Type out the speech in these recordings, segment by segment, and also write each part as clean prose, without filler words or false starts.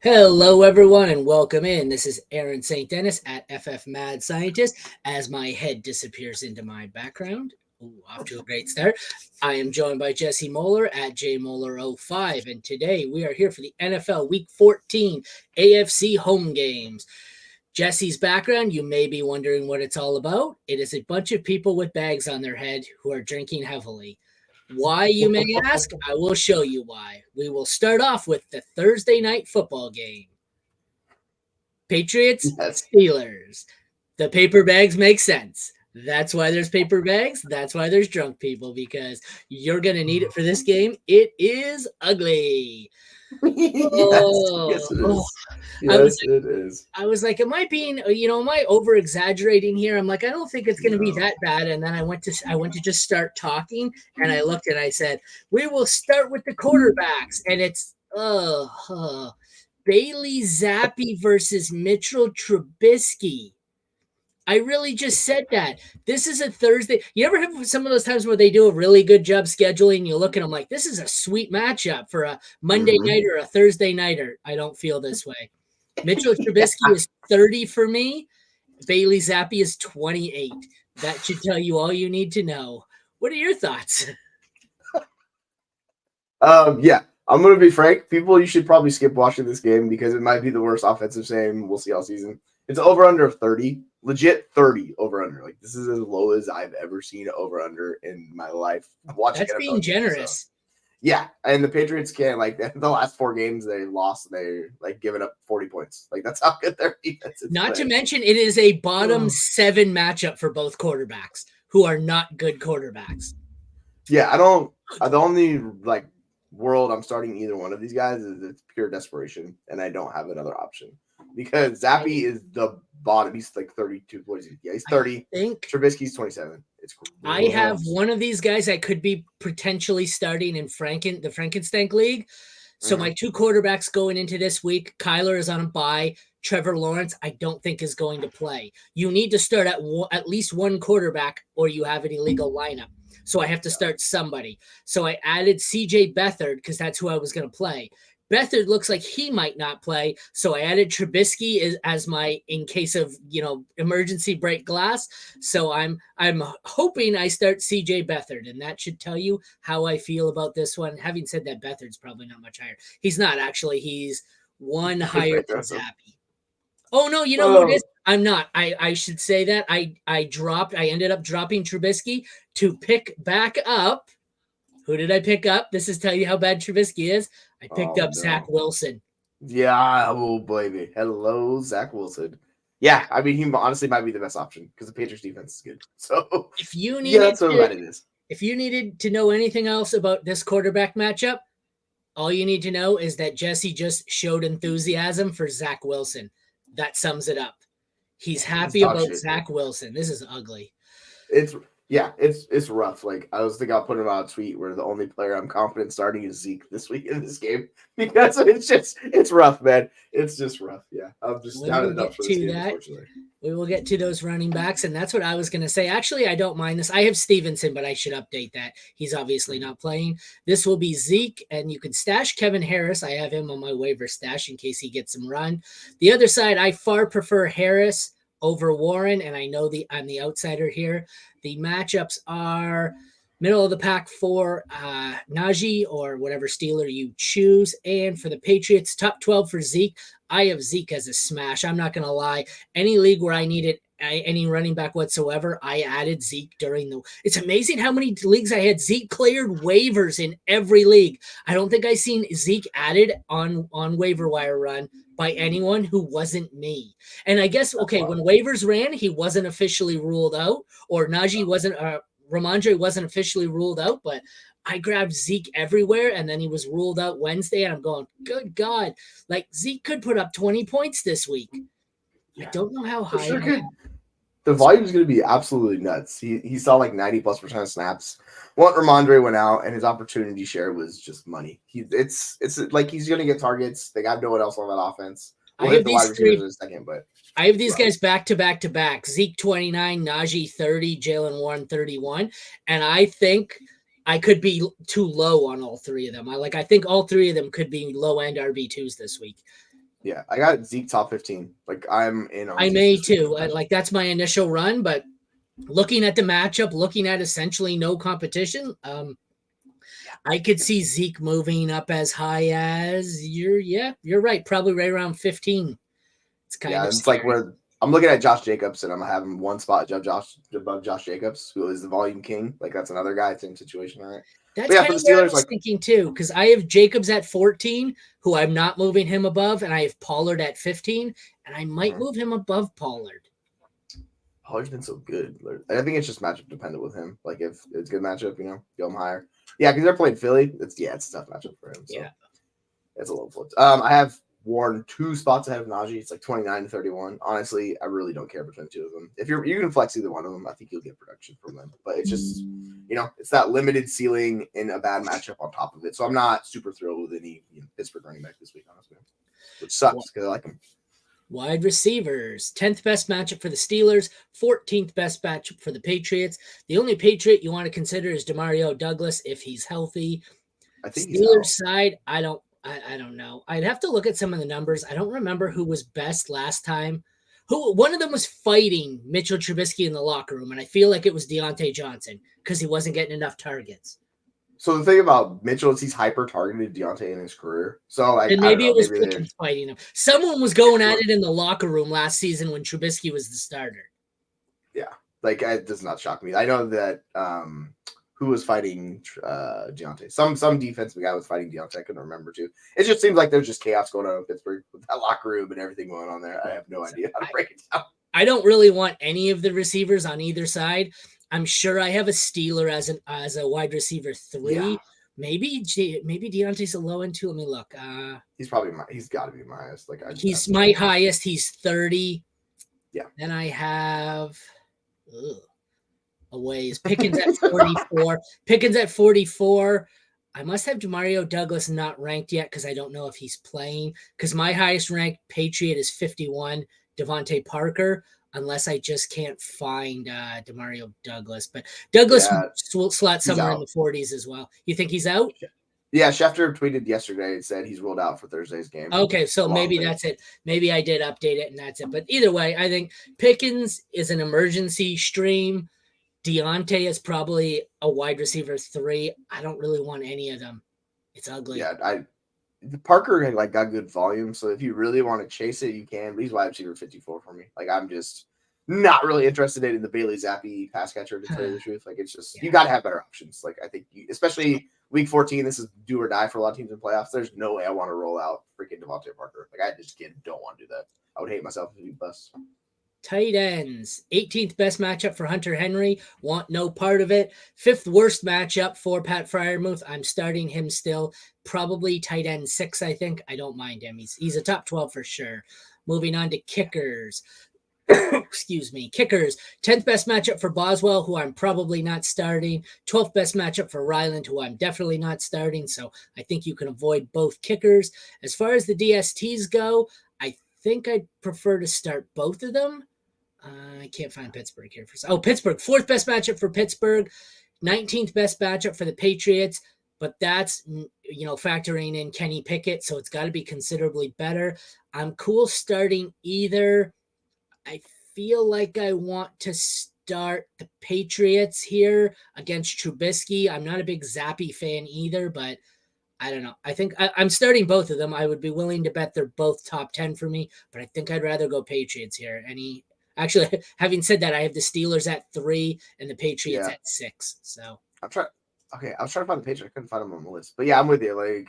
Hello, everyone, and welcome in. This is Aaron St. Dennis at FF Mad Scientist as my head disappears into my background. Ooh, off to a great start. I am joined by Jesse Moeller at jmoeller05, and today we are here for the NFL Week 14 AFC home games. Jesse's background, you may be wondering what it's all about. It is a bunch of people with bags on their head who are drinking heavily. Why, you may ask? I will show you why. We will start off with the Thursday night football game. Patriots, Yes. Steelers. The paper bags make sense. That's why there's paper bags. That's why there's drunk people, because you're going to need it for this game. It is ugly. Yes, it Oh, is. I was Yes, it is. I was like, am I being, am I over exaggerating here? I'm like, I don't think it's going to be No. that bad. And then I went to just start talking, and I looked and I said, we will start with the quarterbacks, and it's Bailey Zappi versus Mitchell Trubisky. I really just said that. This is a Thursday. You ever have some of those times where they do a really good job scheduling? You look at them like, this is a sweet matchup for a Monday Mhm. night or a Thursday nighter. I don't feel this way. Mitchell Trubisky is 30 for me. Bailey Zappi is 28. That should tell you all you need to know. What are your thoughts? Yeah, I'm gonna be frank. People, you should probably skip watching this game because it might be the worst offensive game we'll see all season. It's over under 30, legit 30 over under. Like this is as low as I've ever seen over under in my life watching That's NFL being games. So generous. yeah, and the Patriots can't like the last four games they lost, they like giving up 40 points. Like that's how good their defense is Not to playing. mention, it is a bottom 7 matchup for both quarterbacks who are not good quarterbacks. Yeah, I don't. The only like world I'm starting either one of these guys is it's pure desperation, and I don't have another option because Zappy is the bottom. He's like 32. What is he? Yeah, he's I 30. think Trubisky's 27. It's I have gross. one of these guys that could be potentially starting in the Frankenstein League. So Mhm. my two quarterbacks going into this week, Kyler is on a bye. Trevor Lawrence, I don't think is going to play. You need to start at least one quarterback, or you have an illegal lineup. So I have to start somebody. So I added CJ Beathard because that's who I was going to play. Beathard looks like he might not play, so I added Trubisky as my in case of emergency break glass. So I'm hoping I start CJ Beathard, and that should tell you how I feel about this one. Having said that, Beathard's probably not much higher. He's not actually. He's one It's higher than aggressive. Zappy. Oh no, you know who it Oh, is? I'm not. I should say that. I ended up dropping Trubisky to pick back up. Who did I pick up? This is tell you how bad Trubisky is. I picked oh up Zach no. Wilson. Yeah. Oh baby. Hello, Zach Wilson. Yeah, I mean he honestly might be the best option because the Patriots defense is good. So If you yeah, needed that's how to bad it is. if you needed to know anything else about this quarterback matchup, all you need to know is that Jesse just showed enthusiasm for Zach Wilson. That sums it up. He's He's happy dog about shit. Zach Wilson. This is ugly. It's yeah, it's rough. Like I was thinking, I'll put him out a tweet where the only player I'm confident starting is Zeke this week in this game because it's rough, man. It's just rough. Yeah, I'm just We down will in the dumps get for this to game, that. unfortunately. We will get to those running backs, and that's what I was going to say. Actually, I don't mind this. I have Stevenson, but I should update that. He's obviously not playing. This will be Zeke, and you can stash Kevin Harris. I have him on my waiver stash in case he gets some run. The other side, I far prefer Harris over Warren, and I know I'm the outsider here. The matchups are middle of the pack for Najee or whatever Steeler you choose. And for the Patriots, top 12 for Zeke. I have Zeke as a smash. I'm not going to lie. Any league where I needed any running back whatsoever, I added Zeke during the. It's amazing how many leagues I had Zeke cleared waivers in every league. I don't think I seen Zeke added on waiver wire run by anyone who wasn't me. And I guess That's okay, when wild. waivers ran, he wasn't officially ruled out, or Najee wasn't. Ramondre wasn't officially ruled out, but I grabbed Zeke everywhere, and then he was ruled out Wednesday, and I'm going, good God, like Zeke could put up 20 points this week. I Yeah, don't know how for high. sure. Good. The volume is going to be absolutely nuts. He saw like 90+% of snaps. What Ramondre went out, and his opportunity share was just money. It's like he's going to get targets. They got no one else on that offense. I We'll have hit the wide these receivers three. in a second, but I have it's these rough. guys back to back to back. Zeke 29, Najee 30, Jalen Warren 31, and I think I could be too low on all three of them. I think all three of them could be low end RB2s this week. Yeah, I got Zeke top 15. Like I'm in on. I may too. That's my initial run, but looking at the matchup, looking at essentially no competition, I could see Zeke moving up as high as you're right, probably right around 15. It's kind of it's scary. like where I'm looking at Josh Jacobs and I'm having one spot above Josh Jacobs, who is the volume king. Like that's another guy, same situation, all right? That's kind of what I was thinking too, because I have Jacobs at 14, who I'm not moving him above, and I have Pollard at 15, and I might move him above Pollard. Pollard's been so good. I think it's just matchup dependent with him. Like if it's a good matchup, go him higher. Yeah, because they're playing Philly. It's a tough matchup for him. So yeah, it's a little flipped. I have Warren 2 spots ahead of Najee. It's like 29 to 31. Honestly, I really don't care between the two of them. If you can flex either one of them, I think you'll get production from them. But it's just it's that limited ceiling in a bad matchup on top of it. So I'm not super thrilled with any Pittsburgh running back this week, honestly, which sucks because I like him. Wide receivers, 10th best matchup for the Steelers, 14th best matchup for the Patriots. The only Patriot you want to consider is Demario Douglas if he's healthy. I think Steelers side, I don't know. I'd have to look at some of the numbers. I don't remember who was best last time. One of them was fighting Mitchell Trubisky in the locker room, and I feel like it was Deontay Johnson because he wasn't getting enough targets. So the thing about Mitchell is he's hyper targeted Deontay in his career. So and maybe it was Pickens fighting him. Someone was going at it in the locker room last season when Trubisky was the starter. Yeah, it does not shock me. I know that who was fighting Deontay. Some defensive guy was fighting Deontay. I couldn't remember too. It just seems like there's just chaos going on in Pittsburgh with that locker room and everything going on there. I have no idea how to break it down. I don't really want any of the receivers on either side. I'm sure I have a Steeler as a wide receiver 3. Yeah. Maybe Deontay's a low end too. Let me look. He's got to be my highest. He's my highest. He's 30. Yeah. Then I have a ways. Pickens at 44. Pickens at 44. I must have Demario Douglas not ranked yet because I don't know if he's playing. Because my highest ranked Patriot is 51, Devontae Parker, unless I just can't find Demario Douglas. But Douglas will slot somewhere in the 40s as well. You think he's out? Yeah, Schefter tweeted yesterday and said he's ruled out for Thursday's game. Okay, so maybe that's it. Maybe I did update it and that's it. But either way, I think Pickens is an emergency stream. Deontay is probably a wide receiver 3. I don't really want any of them. It's ugly. Yeah, Parker got good volume, so if you really want to chase it, you can. But he's wide receiver 54 for me. I'm just not really interested in the Bailey Zappi pass catcher, to tell you the truth. It's just you got to have better options. I think especially week 14, this is do or die for a lot of teams in playoffs. There's no way I want to roll out freaking Devontae Parker. I just don't want to do that. I would hate myself if he bust. Tight ends, 18th best matchup for Hunter Henry. Want no part of it. 5th worst matchup for Pat Freiermuth. I'm starting him still. Probably tight end 6, I think. I don't mind him. He's a top 12 for sure. Moving on to kickers. Excuse me. Kickers, 10th best matchup for Boswell, who I'm probably not starting. 12th best matchup for Ryland, who I'm definitely not starting. So I think you can avoid both kickers. As far as the DSTs go, I think I'd prefer to start both of them. I can't find Pittsburgh here. Pittsburgh, 4th best matchup for Pittsburgh, 19th best matchup for the Patriots, but that's, factoring in Kenny Pickett, so it's got to be considerably better. I'm cool starting either. I feel like I want to start the Patriots here against Trubisky. I'm not a big Zappi fan either, but I don't know. I think I'm starting both of them. I would be willing to bet they're both top 10 for me, but I think I'd rather go Patriots here. Actually, having said that, I have the Steelers at 3 and the Patriots at 6. So I was trying to find the Patriots. I couldn't find them on the list. But yeah, I'm with you.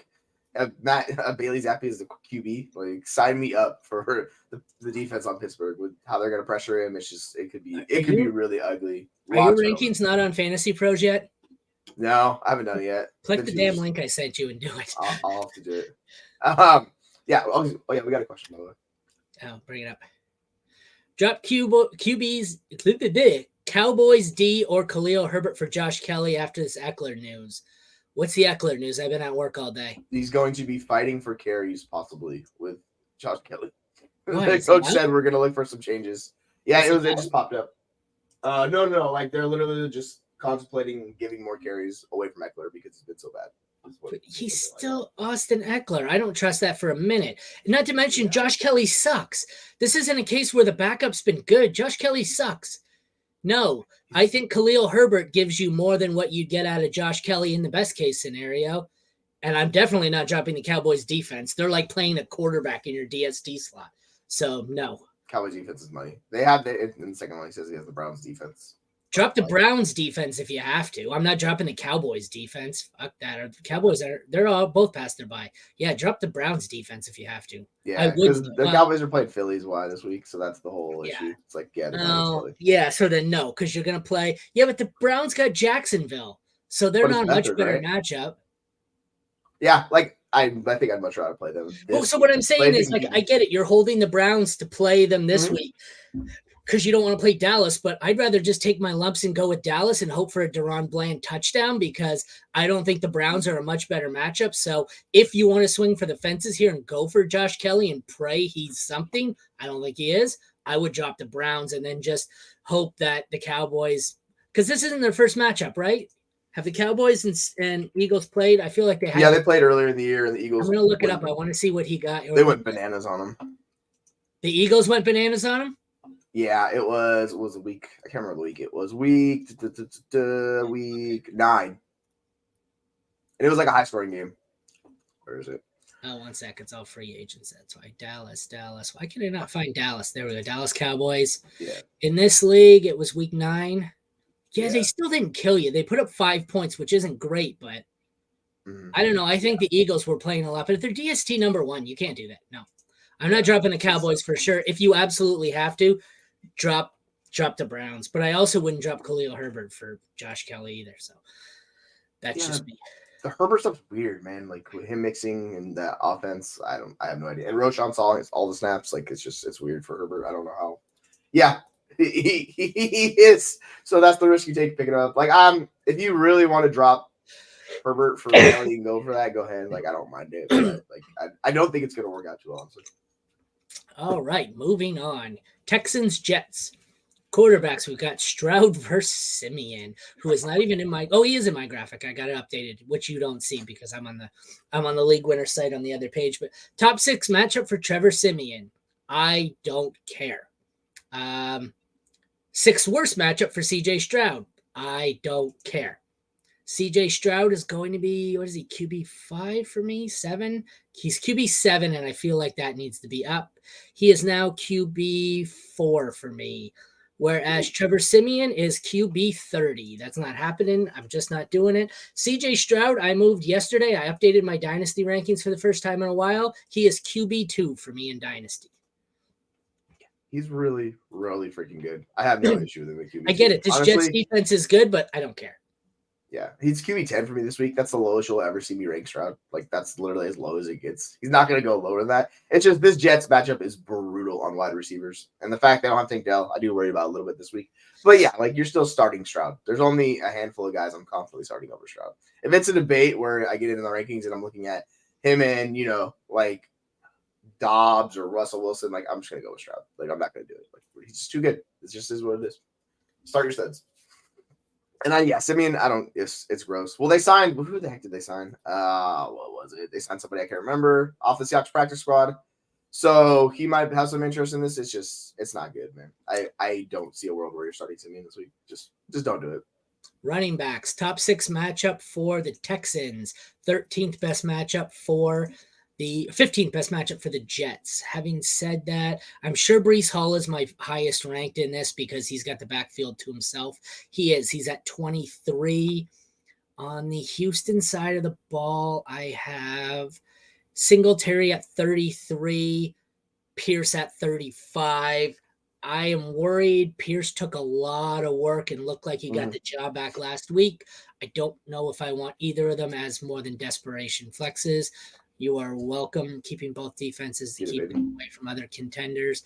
Bailey Zappi is the QB. Sign me up for the defense on Pittsburgh with how they're going to pressure him. It's just it could be really ugly. Are your rankings not on Fantasy Pros yet? No, I haven't done it yet. Click the damn link I sent you and do it. I'll have to do it. Yeah. We got a question by the way. Oh, bring it up. Drop QBs, Cowboys D or Khalil Herbert for Josh Kelly after this Eckler news. What's the Eckler news? I've been at work all day. He's going to be fighting for carries possibly with Josh Kelly. The coach said we're going to look for some changes. Yeah, it just popped up. No. They're literally just contemplating giving more carries away from Eckler because he's been so bad. But he's still Austin Eckler. I don't trust that for a minute. Not to mention, Josh Kelly sucks. This isn't a case where the backup's been good. Josh Kelly sucks. No, I think Khalil Herbert gives you more than what you'd get out of Josh Kelly in the best case scenario. And I'm definitely not dropping the Cowboys defense. They're like playing a quarterback in your DST slot. So, no. Cowboys defense is money. They have in the second one, he says he has the Browns defense. Drop the Browns defense if you have to. I'm not dropping the Cowboys defense. Fuck that. The Cowboys they're all both past their bye. Yeah, drop the Browns defense if you have to. Yeah, because the Cowboys are playing Phillies wide this week, so that's the whole issue. It's like, yeah, so then no, because you're gonna play. Yeah, but the Browns got Jacksonville, so they're not a much better matchup. Yeah, like I think I'd much rather play them. So what I'm saying is, like, I get it. You're holding the Browns to play them this week because you don't want to play Dallas, but I'd rather just take my lumps and go with Dallas and hope for a Deron Bland touchdown because I don't think the Browns are a much better matchup. So if you want to swing for the fences here and go for Josh Kelly and pray he's something, I don't think he is. I would drop the Browns and then just hope that the Cowboys, because this isn't their first matchup, right? Have the Cowboys and Eagles played? I feel like they have. Yeah, they played earlier in the year, and the Eagles. I'm going to look it up. I want to see what he got. They went bananas on him. The Eagles went bananas on him? Yeah, it was a week. I can't remember the week. It was week 9. And it was like a high-scoring game. Where is it? Oh, 1 second. It's all free agents. That's why. Dallas. Why can I not find Dallas? There we go. Dallas Cowboys. Yeah. In this league, it was week 9. Yeah, they still didn't kill you. They put up 5 points, which isn't great, but I don't know. I think the Eagles were playing a lot. But if they're DST number 1, you can't do that. No. I'm not dropping the Cowboys for sure. If you absolutely have to, drop the Browns. But I also wouldn't drop Khalil Herbert for Josh Kelly either. So that's just me. The Herbert stuff's weird, man. Like with him mixing in that offense, I have no idea. And Roshan saw all the snaps. Like it's weird for Herbert. I don't know how. Yeah. He is. So that's the risk you take picking up. Like if you really want to drop Herbert for Kelly, you can go for that. Go ahead. Like I don't mind it. But, like I don't think it's gonna work out too well, honestly. All right, moving on. Texans Jets. Quarterbacks, we've got Stroud versus Simeon, who is not even in my he is in my graphic. I got it updated, which you don't see because I'm on the league winner site on the other page. But top 6 matchup for Trevor Simeon. I don't care. 6th worst matchup for CJ Stroud. I don't care. CJ Stroud is going to be, what is he, QB5 for me? 7? He's QB7, and I feel like that needs to be up. He is now QB4 for me, whereas Trevor Simeon is QB30. That's not happening. I'm just not doing it. CJ Stroud, I moved yesterday. I updated my Dynasty rankings for the first time in a while. He is QB2 for me in Dynasty. He's really, really freaking good. I have no issue with him at QB2. I get it. This Jets defense is good, but I don't care. Yeah, he's QB10 for me this week. That's the lowest you'll ever see me rank Stroud. Like, that's literally as low as it gets. He's not going to go lower than that. It's just this Jets matchup is brutal on wide receivers. And the fact they don't have Tank Dell, I do worry about a little bit this week. But yeah, like, you're still starting Stroud. There's only a handful of guys I'm confidently starting over Stroud. If it's a debate where I get into the rankings and I'm looking at him and, like Dobbs or Russell Wilson, like, I'm just going to go with Stroud. Like, I'm not going to do it. Like, he's just too good. It just is what it is. Start your studs. And Simeon, it's gross. Well, they signed, who the heck did they sign? What was it? They signed somebody I can't remember off the Seahawks practice squad. So he might have some interest in this. It's not good, man. I don't see a world where you're starting Simeon this week. Just don't do it. Running backs, top 6 matchup for the Texans, 13th best matchup for the 15th best matchup for the Jets. Having said that, I'm sure Breece Hall is my highest ranked in this because he's got the backfield to himself. He's at 23. On the Houston side of the ball, I have Singletary at 33, Pierce at 35. I am worried. Pierce took a lot of work and looked like he got the job back last week. I don't know if I want either of them as more than desperation flexes. You are welcome keeping both defenses to keep them away from other contenders.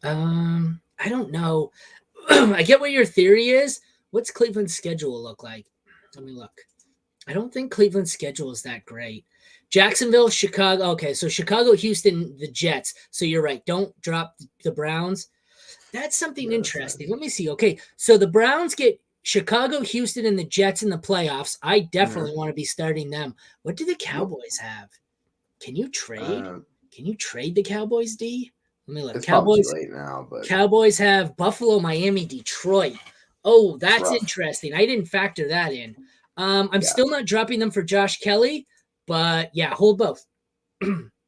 I don't know. I get what your theory is. What's Cleveland's schedule look like? Let me look. I don't think Cleveland's schedule is that great. Jacksonville, Chicago. Okay, so Chicago, Houston, the Jets. So you're right. Don't drop the Browns. That's something interesting. Let me see. Okay, so the Browns get Chicago, Houston, and the Jets in the playoffs. I definitely want to be starting them. What do the Cowboys have? Can you trade? Can you trade the Cowboys, D? Let me look. It's Cowboys probably too late now, but Cowboys have Buffalo, Miami, Detroit. Oh, that's rough. interesting. I didn't factor that in. I'm still not dropping them for Josh Kelly, but yeah, hold both.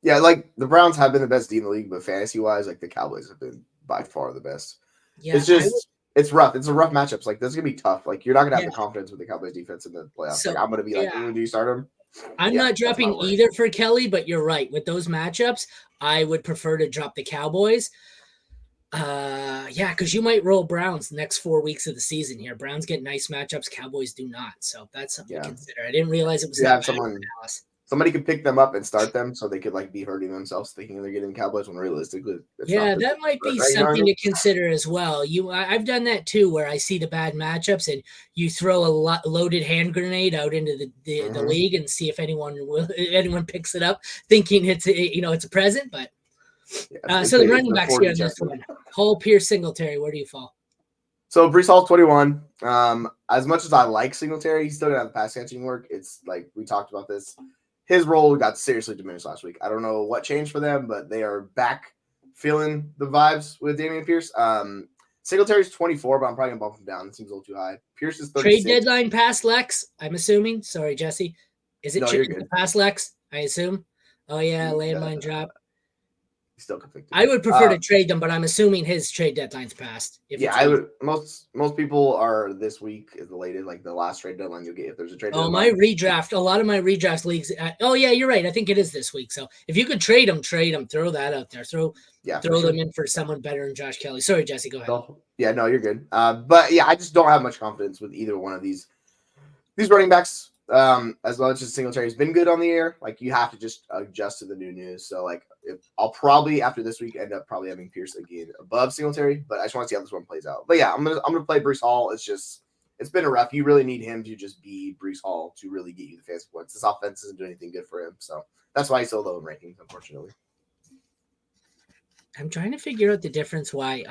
Yeah, like the Browns have been the best team in the league, but fantasy-wise, like the Cowboys have been by far the best. Yeah, it's just it's rough. It's a rough matchup. Like this is gonna be tough. Like you're not gonna have the confidence with the Cowboys defense in the playoffs. So, like I'm gonna be like, do you start them? I'm not dropping either for Kelly, but you're right. With those matchups, I would prefer to drop the Cowboys. Yeah, because you might roll Browns the next 4 weeks of the season here. Browns get nice matchups, Cowboys do not. So that's something to consider. I didn't realize it was that bad. Somebody could pick them up and start them, so they could like be hurting themselves thinking they're getting Cowboys when realistically, that might be something to consider as well. I've done that too, where I see the bad matchups and you throw a loaded hand grenade out into the league and see if anyone picks it up, thinking it's a present. But so the running backs here on this one: Hall, Pierce, Singletary. Where do you fall? So Breece Hall 21. As much as I like Singletary, he's still gonna have the pass catching work. It's like we talked about this. His role got seriously diminished last week. I don't know what changed for them, but they are back feeling the vibes with Dameon Pierce. Singletary is 24, but I'm probably gonna bump him down. It seems a little too high. Pierce is 36. Trade deadline past Lex, I'm assuming. Sorry, Jesse. Is it past Lex? I assume. Oh yeah, landmine drop. Still conflicted. I would prefer to trade them, but I'm assuming his trade deadline's passed. I would. Most people are this week is the latest, like the last trade deadline you'll get if there's a trade. My redraft. A lot of my redraft leagues. You're right. I think it is this week. So if you could trade them. Throw that out there. Throw them in for someone better than Josh Kelly. Sorry, Jesse. Go ahead. No, you're good. But yeah, I just don't have much confidence with either one of these running backs. As much as Singletary's been good on the air, like you have to just adjust to the new news. So like I'll probably after this week end up probably having Pierce again above Singletary, but I just want to see how this one plays out. But yeah, I'm gonna play Breece Hall. It's been a rough. You really need him to just be Breece Hall to really get you the fantasy points. This offense doesn't do anything good for him, so that's why he's so low in rankings, unfortunately. I'm trying to figure out the difference why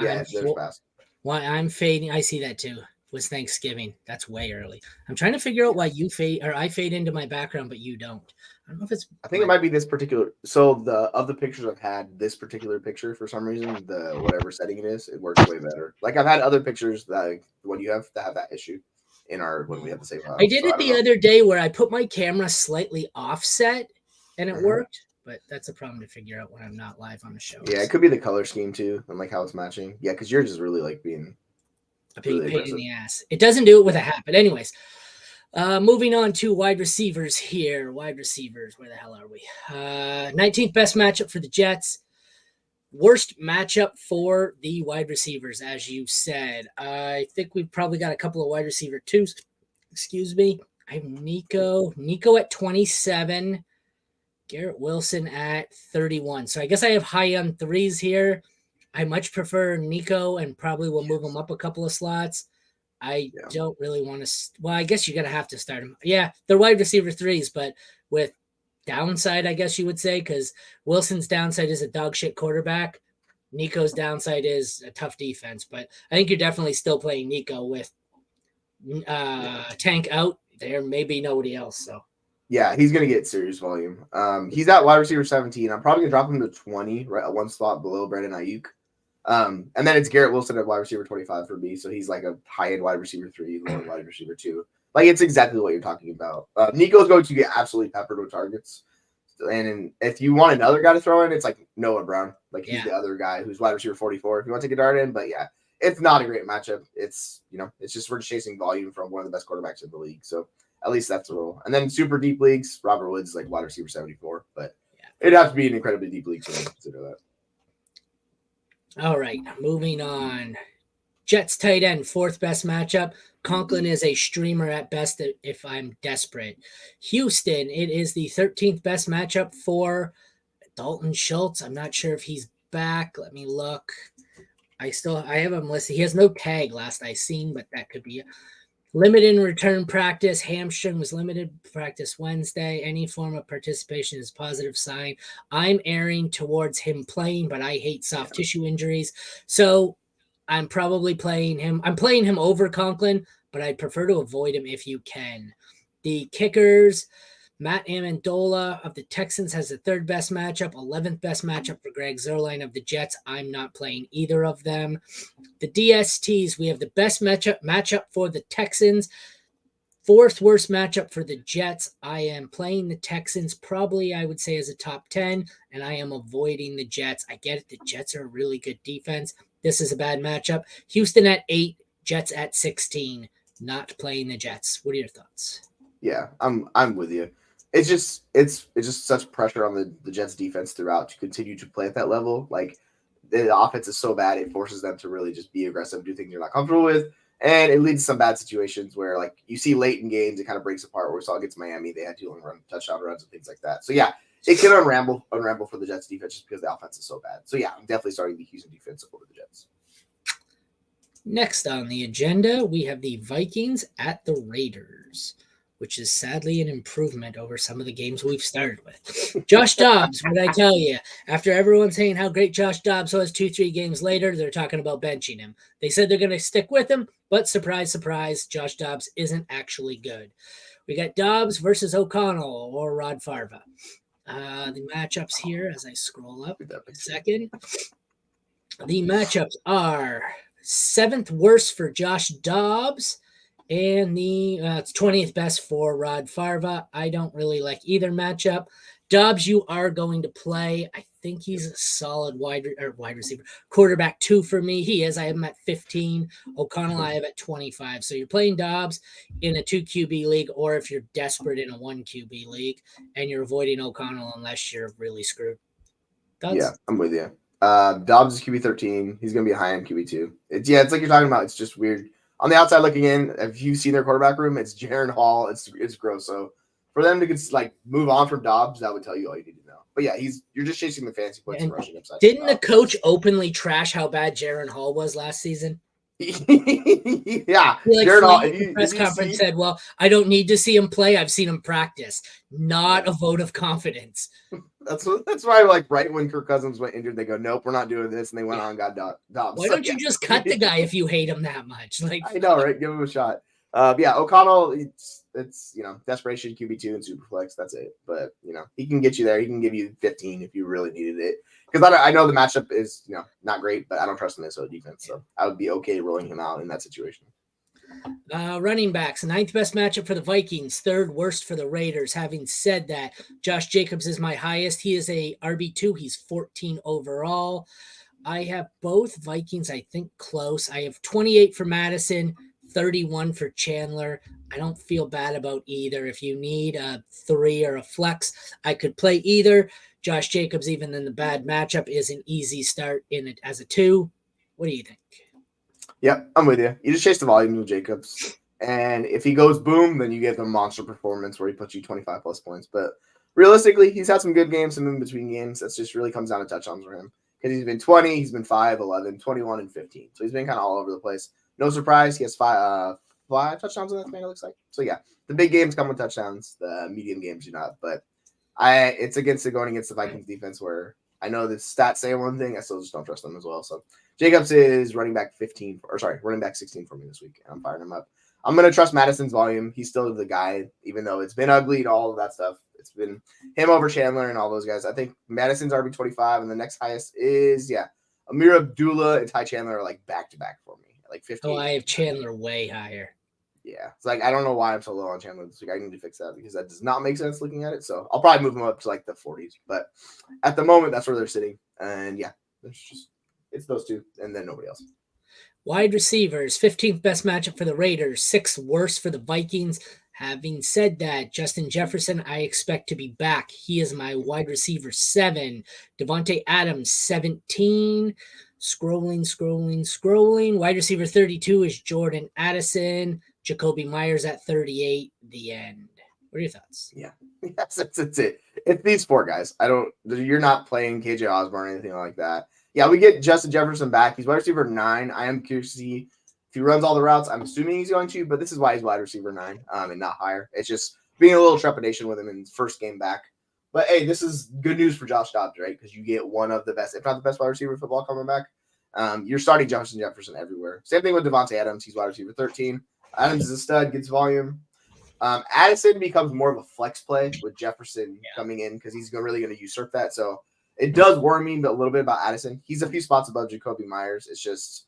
I'm fading. I see that too. Was Thanksgiving. That's way early. I'm trying to figure out why you fade or I fade into my background, but you don't. I don't know if it's. I think it might be this particular. So of the pictures I've had, this particular picture for some reason, the whatever setting it is, it works way better. Like I've had other pictures that what you have that have that issue in our when we have the same file. I did it the other day where I put my camera slightly offset and it worked, but that's a problem to figure out when I'm not live on the show. Yeah, it could be the color scheme too, and like how it's matching. Yeah, because yours is really like being. A big pain in the ass. It doesn't do it with a hat, but anyways. Moving on to wide receivers here. Wide receivers, where the hell are we? 19th best matchup for the Jets. Worst matchup for the wide receivers, as you said. I think we've probably got a couple of wide receiver twos. Excuse me. I have Nico at 27. Garrett Wilson at 31. So I guess I have high on threes here. I much prefer Nico and probably will move him up a couple of slots. I don't really want to. Well, I guess you're going to have to start him. Yeah, they're wide receiver threes, but with downside, I guess you would say, because Wilson's downside is a dog shit quarterback. Nico's downside is a tough defense. But I think you're definitely still playing Nico with Tank out. There may be nobody else. So. Yeah, he's going to get serious volume. He's at wide receiver 17. I'm probably going to drop him to 20, right at one spot below Brandon Ayuk. And then it's Garrett Wilson at wide receiver 25 for me. So he's like a high-end wide receiver 3, low-end wide receiver 2. Like, it's exactly what you're talking about. Nico's going to get absolutely peppered with targets. And if you want another guy to throw in, it's like Noah Brown. Like, he's the other guy who's wide receiver 44 if you want to take a dart in. But, yeah, it's not a great matchup. It's, it's just we're just chasing volume from one of the best quarterbacks in the league. So, at least that's the rule. And then super deep leagues, Robert Woods, like wide receiver 74. But it'd have to be an incredibly deep league to consider that. All right, moving on. Jets tight end, 4th best matchup. Conklin is a streamer at best if I'm desperate. Houston, it is the 13th best matchup for Dalton Schultz. I'm not sure if he's back. Let me look. I have him listed. He has no tag last I seen, but that could be it. Limited in return practice. Hamstring was limited practice Wednesday. Any form of participation is a positive sign. I'm erring towards him playing, but I hate soft tissue injuries. So I'm probably playing him. I'm playing him over Conklin, but I'd prefer to avoid him if you can. The kickers, Matt Amendola of the Texans has the third best matchup, 11th best matchup for Greg Zuerlein of the Jets. I'm not playing either of them. The DSTs, we have the best matchup for the Texans, fourth worst matchup for the Jets. I am playing the Texans probably, I would say, as a top 10, and I am avoiding the Jets. I get it. The Jets are a really good defense. This is a bad matchup. Houston at 8, Jets at 16. Not playing the Jets. What are your thoughts? Yeah, I'm with you. It's just such pressure on the Jets defense throughout to continue to play at that level. Like the offense is so bad, it forces them to really just be aggressive, do things you're not comfortable with. And it leads to some bad situations where, like, you see late in games, it kind of breaks apart. Where we saw against Miami, they had to run touchdown runs and things like that. So, yeah, it can unravel for the Jets defense just because the offense is so bad. So, yeah, I'm definitely starting the Houston defense over the Jets. Next on the agenda, we have the Vikings at the Raiders, which is sadly an improvement over some of the games we've started with. Josh Dobbs, what did I tell you? After everyone saying how great Josh Dobbs was 2-3 games later, they're talking about benching him. They said they're going to stick with him, but surprise, surprise, Josh Dobbs isn't actually good. We got Dobbs versus O'Connell or Rod Farva. The matchups here, as I scroll up a second, the matchups are 7th worst for Josh Dobbs, and the it's 20th best for Rod Farva. I don't really like either matchup. Dobbs, you are going to play. I think he's a solid wide receiver. Quarterback 2 for me. He is. I have him at 15. O'Connell, I have at 25. So you're playing Dobbs in a 2 QB league, or if you're desperate in a 1 QB league, and you're avoiding O'Connell unless you're really screwed. Thoughts? Yeah, I'm with you. Dobbs is QB 13. He's going to be high in QB 2. It's like you're talking about. It's just weird. On the outside looking in, if you've seen their quarterback room, it's Jaron Hall. It's gross. So for them to move on from Dobbs, that would tell you all you need to know. But yeah, you're just chasing the fancy points and rushing upside. Didn't the coach openly trash how bad Jaron Hall was last season? Yeah, Jaron Hall. Press conference said, "Well, I don't need to see him play. I've seen him practice." Not a vote of confidence. That's why, like, right when Kirk Cousins went injured, they go, "Nope, we're not doing this," and they went on and got Dobbs. Why don't you just cut the guy if you hate him that much? Like, I know, right? Give him a shot. O'Connell, it's desperation, QB2 and Superflex. That's it. But he can get you there. He can give you 15 if you really needed it. Because I know the matchup is not great, but I don't trust the Minnesota defense, so I would be okay rolling him out in that situation. Running backs, 9th best matchup for the Vikings, 3rd worst for the Raiders. Having said that, Josh Jacobs is my highest. He is a RB2. He's 14 overall. I have both Vikings, I think, close. I have 28 for Madison, 31 for Chandler. I don't feel bad about either. If you need a 3 or a flex, I could play either. Josh Jacobs, even in the bad matchup, is an easy start in it as a 2. What do you think? Yep, I'm with you. You just chase the volume with Jacobs. And if he goes boom, then you get the monster performance where he puts you 25 plus points. But realistically, he's had some good games, some in between games. That just really comes down to touchdowns for him. Because he's been 20, he's been 5, 11, 21, and 15. So he's been kind of all over the place. No surprise, he has 5 touchdowns in that span, it looks like. So yeah, the big games come with touchdowns. The medium games do not. But it's going against the Vikings defense where I know the stats say one thing. I still just don't trust them as well. So Jacobs is running back 16 for me this week. And I'm firing him up. I'm going to trust Madison's volume. He's still the guy, even though it's been ugly and all of that stuff. It's been him over Chandler and all those guys. I think Madison's RB25, and the next highest is, Amir Abdullah and Ty Chandler are like back-to-back for me. Like 15. Oh, I have Chandler way higher. Yeah. It's like, I don't know why I'm so low on Chandler this week. I need to fix that because that does not make sense looking at it. So I'll probably move them up to like the 40s. But at the moment, that's where they're sitting. And yeah, it's those two and then nobody else. Wide receivers, 15th best matchup for the Raiders, 6th worst for the Vikings. Having said that, Justin Jefferson, I expect to be back. He is my wide receiver 7. Devontae Adams, 17. Scrolling. Wide receiver 32 is Jordan Addison. Jacoby Myers at 38. The end. What are your thoughts? Yeah. Yes, that's it. It's these 4 guys. You're not playing KJ Osborne or anything like that. Yeah, we get Justin Jefferson back. He's wide receiver 9. I am curious to see if he runs all the routes. I'm assuming he's going to, but this is why he's wide receiver 9 and not higher. It's just being a little trepidation with him in his first game back. But hey, this is good news for Josh Dobbs, right? Because you get one of the best, if not the best wide receiver in football coming back. You're starting Justin Jefferson everywhere. Same thing with Devontae Adams. He's wide receiver 13. Adams is a stud, gets volume. Addison becomes more of a flex play with Jefferson coming in because he's really going to usurp that. So it does worry me a little bit about Addison. He's a few spots above Jacoby Myers. It's just,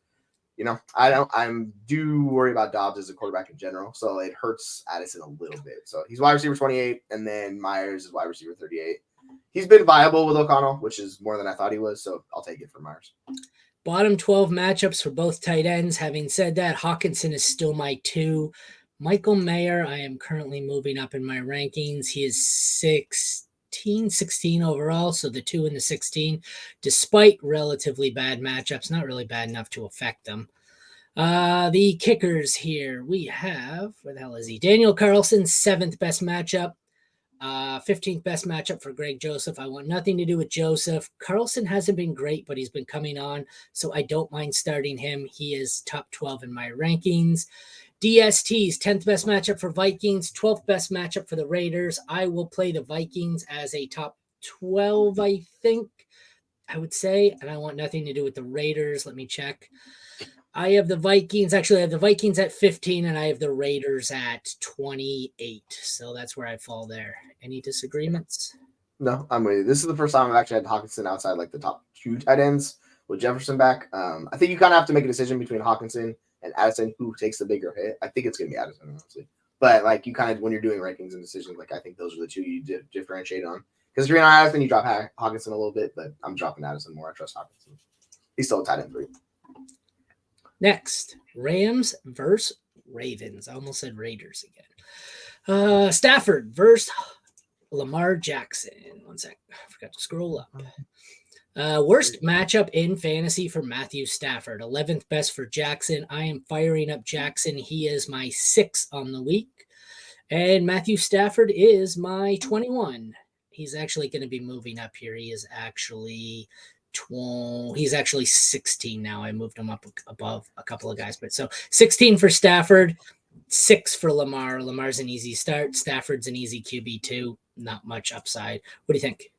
I do worry about Dobbs as a quarterback in general. So it hurts Addison a little bit. So he's wide receiver 28, and then Myers is wide receiver 38. He's been viable with O'Connell, which is more than I thought he was. So I'll take it for Myers. Bottom 12 matchups for both tight ends. Having said that, Hawkinson is still my 2. Michael Mayer, I am currently moving up in my rankings. He is 16 overall, so the 2 and the 16, despite relatively bad matchups, not really bad enough to affect them. The kickers here, we have, where the hell is he? Daniel Carlson, 7th best matchup. 15th best matchup for Greg Joseph. I want nothing to do with Joseph. Carlson hasn't been great, but he's been coming on, so I don't mind starting him. He is top 12 in my rankings. DST's 10th best matchup for Vikings, 12th best matchup for the Raiders. I will play the Vikings as a top 12, I think, I would say, and I want nothing to do with the Raiders. Let me check. I have the Vikings. Actually, I have the Vikings at 15, and I have the Raiders at 28. So that's where I fall there. Any disagreements? No, I'm with you. This is the first time I've actually had Hawkinson outside like the top 2 tight ends with Jefferson back. I think you kind of have to make a decision between Hawkinson and Addison, who takes the bigger hit. I think it's going to be Addison, honestly. But like you kind of, when you're doing rankings and decisions, like I think those are the 2 you differentiate on. Because if you're on Addison, you drop Hawkinson a little bit, but I'm dropping Addison more. I trust Hawkinson. He's still a tight end 3. Next, Rams versus Ravens. I almost said Raiders again. Stafford versus Lamar Jackson. One sec. I forgot to scroll up. Worst matchup in fantasy for Matthew Stafford. 11th best for Jackson. I am firing up Jackson. He is my 6 on the week. And Matthew Stafford is my 21. He's actually going to be moving up here. He is actually... he's actually 16 now. I moved him up above a couple of guys, but so 16 for Stafford, 6 for Lamar. Lamar's an easy start. Stafford's an easy QB2. Not much upside. What do you think?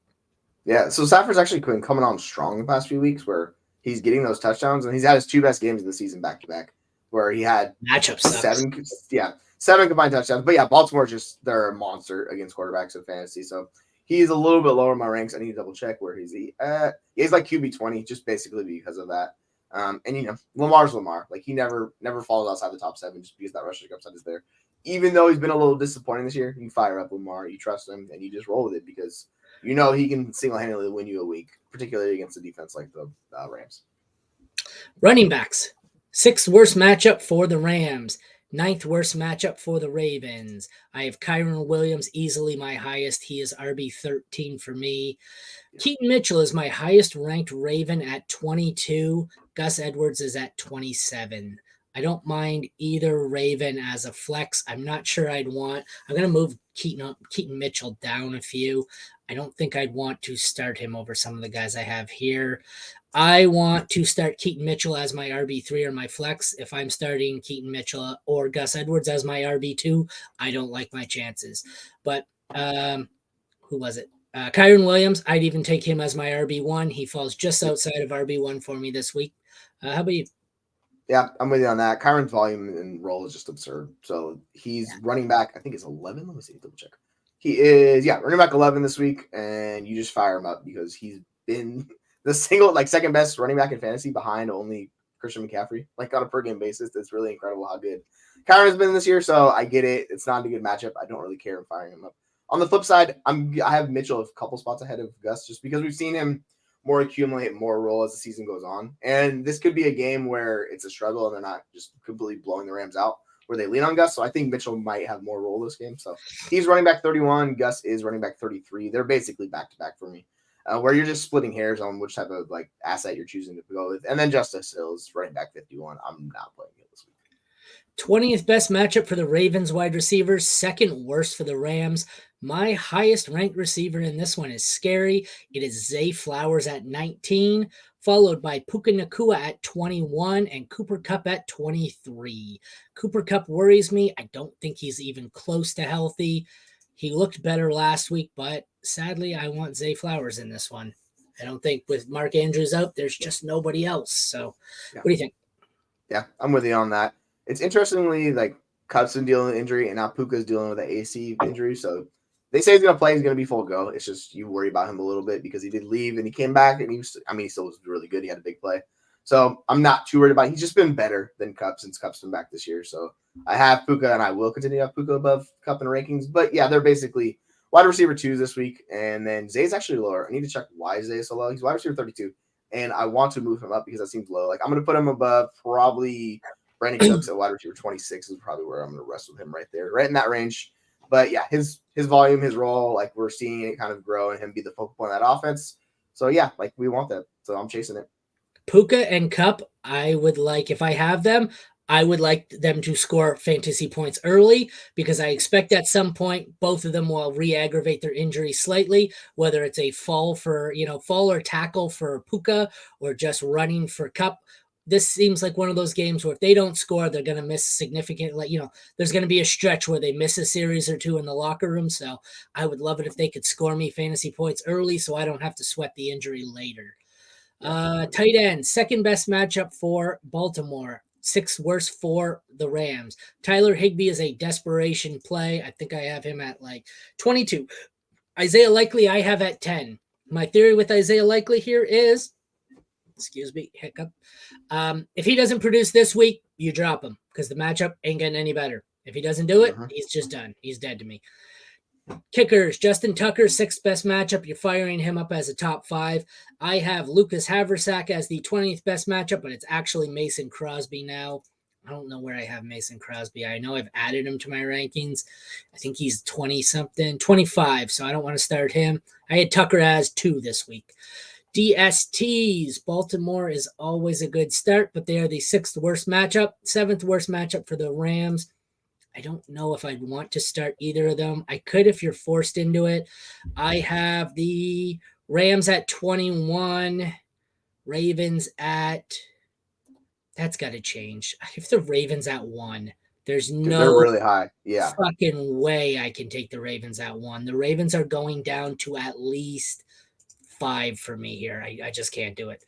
Yeah, so Stafford's actually been coming on strong the past few weeks where he's getting those touchdowns, and he's had his 2 best games of the season back to back, where he had matchup 7 combined touchdowns. But yeah, Baltimore they're a monster against quarterbacks in fantasy, so he's a little bit lower in my ranks. I need to double check where he's at. He's like QB 20, just basically because of that. And Lamar's Lamar. Like he never falls outside the top 7 just because that rushing upside is there. Even though he's been a little disappointing this year, you fire up Lamar, you trust him, and you just roll with it because he can single-handedly win you a week, particularly against a defense like the Rams. Running backs. 6th worst matchup for the Rams. 9th worst matchup for the Ravens. I have Kyron Williams, easily my highest. He is RB13 for me. Keaton Mitchell is my highest ranked Raven at 22. Gus Edwards is at 27. I don't mind either Raven as a flex. I'm not sure I'm going to move Keaton Mitchell down a few. I don't think I'd want to start him over some of the guys I have here. I want to start Keaton Mitchell as my RB3 or my flex. If I'm starting Keaton Mitchell or Gus Edwards as my RB2, I don't like my chances. But who was it? Kyron Williams, I'd even take him as my RB1. He falls just outside of RB1 for me this week. How about you? Yeah, I'm with you on that. Kyron's volume and role is just absurd. So he's running back, I think it's 11. Let me see, double check. He is, running back 11 this week, and you just fire him up because he's been the second best running back in fantasy behind only Christian McCaffrey, like on a per game basis. It's really incredible how good Kyron has been this year. So I get it. It's not a good matchup. I don't really care in firing him up. On the flip side, I have Mitchell a couple spots ahead of Gus just because we've seen him more accumulate, more role as the season goes on. And this could be a game where it's a struggle and they're not just completely blowing the Rams out where they lean on Gus. So I think Mitchell might have more role this game. So he's running back 31. Gus is running back 33. They're basically back-to-back for me, where you're just splitting hairs on which type of asset you're choosing to go with. And then Justice Hill is running back 51. I'm not playing it this week. 20th best matchup for the Ravens wide receivers, 2nd worst for the Rams. My highest ranked receiver in this one is scary. It is Zay Flowers at 19, followed by Puka Nacua at 21 and Cooper Kupp at 23. Cooper Kupp worries me. I don't think he's even close to healthy. He looked better last week, but sadly, I want Zay Flowers in this one. I don't think with Mark Andrews out, there's just nobody else. So what do you think? Yeah, I'm with you on that. It's interestingly, Cub's been dealing with injury, and now Puka's dealing with an AC injury. So they say he's going to play. He's going to be full go. It's just you worry about him a little bit because he did leave and he came back, and he still was really good. He had a big play. So I'm not too worried about it. He's just been better than Cup since Cup's been back this year. So I have Puka, and I will continue to have Puka above Cup in rankings. But yeah, they're basically wide receiver 2s this week. And then Zay's actually lower. I need to check why Zay is so low. He's wide receiver 32. And I want to move him up because that seems low. Like I'm going to put him above probably Brandon Cooks at wide receiver 26 is probably where I'm going to rest with him right there, right in that range. But yeah, his volume, his role, like we're seeing it kind of grow and him be the focal point of that offense. So yeah, like we want that. So I'm chasing it. Puka and Cup, I would like, if I have them, I would like them to score fantasy points early because I expect at some point both of them will re-aggravate their injury slightly, whether it's a fall or tackle for Puka or just running for Cup. This seems like one of those games where if they don't score, they're going to miss significantly. There's going to be a stretch where they miss a series or two in the locker room. So I would love it if they could score me fantasy points early so I don't have to sweat the injury later. Tight end, second best matchup for Baltimore, sixth worst for the Rams. Tyler Higbee is a desperation play. I think I have him at like 22. Isaiah Likely I have at 10. My theory with Isaiah Likely here is, hiccup. If he doesn't produce this week, you drop him because the matchup ain't getting any better. If he doesn't do it, he's just done. He's dead to me. Kickers, Justin Tucker, sixth best matchup. You're firing him up as a top 5. I have Lucas Haversack as the 20th best matchup, but it's actually Mason Crosby now. I don't know where I have Mason Crosby. I know I've added him to my rankings. I think he's 20-something, 25, so I don't want to start him. I had Tucker as 2 this week. DSTs, Baltimore is always a good start, but they are the 6th worst matchup, 7th worst matchup for the Rams. I don't know if I'd want to start either of them. I could if you're forced into it. I have the Rams at 21, Ravens at – that's got to change. If the Ravens at 1, there's no they're really high. Yeah. fucking way I can take the Ravens at 1. The Ravens are going down to at least 5 for me here. I just can't do it.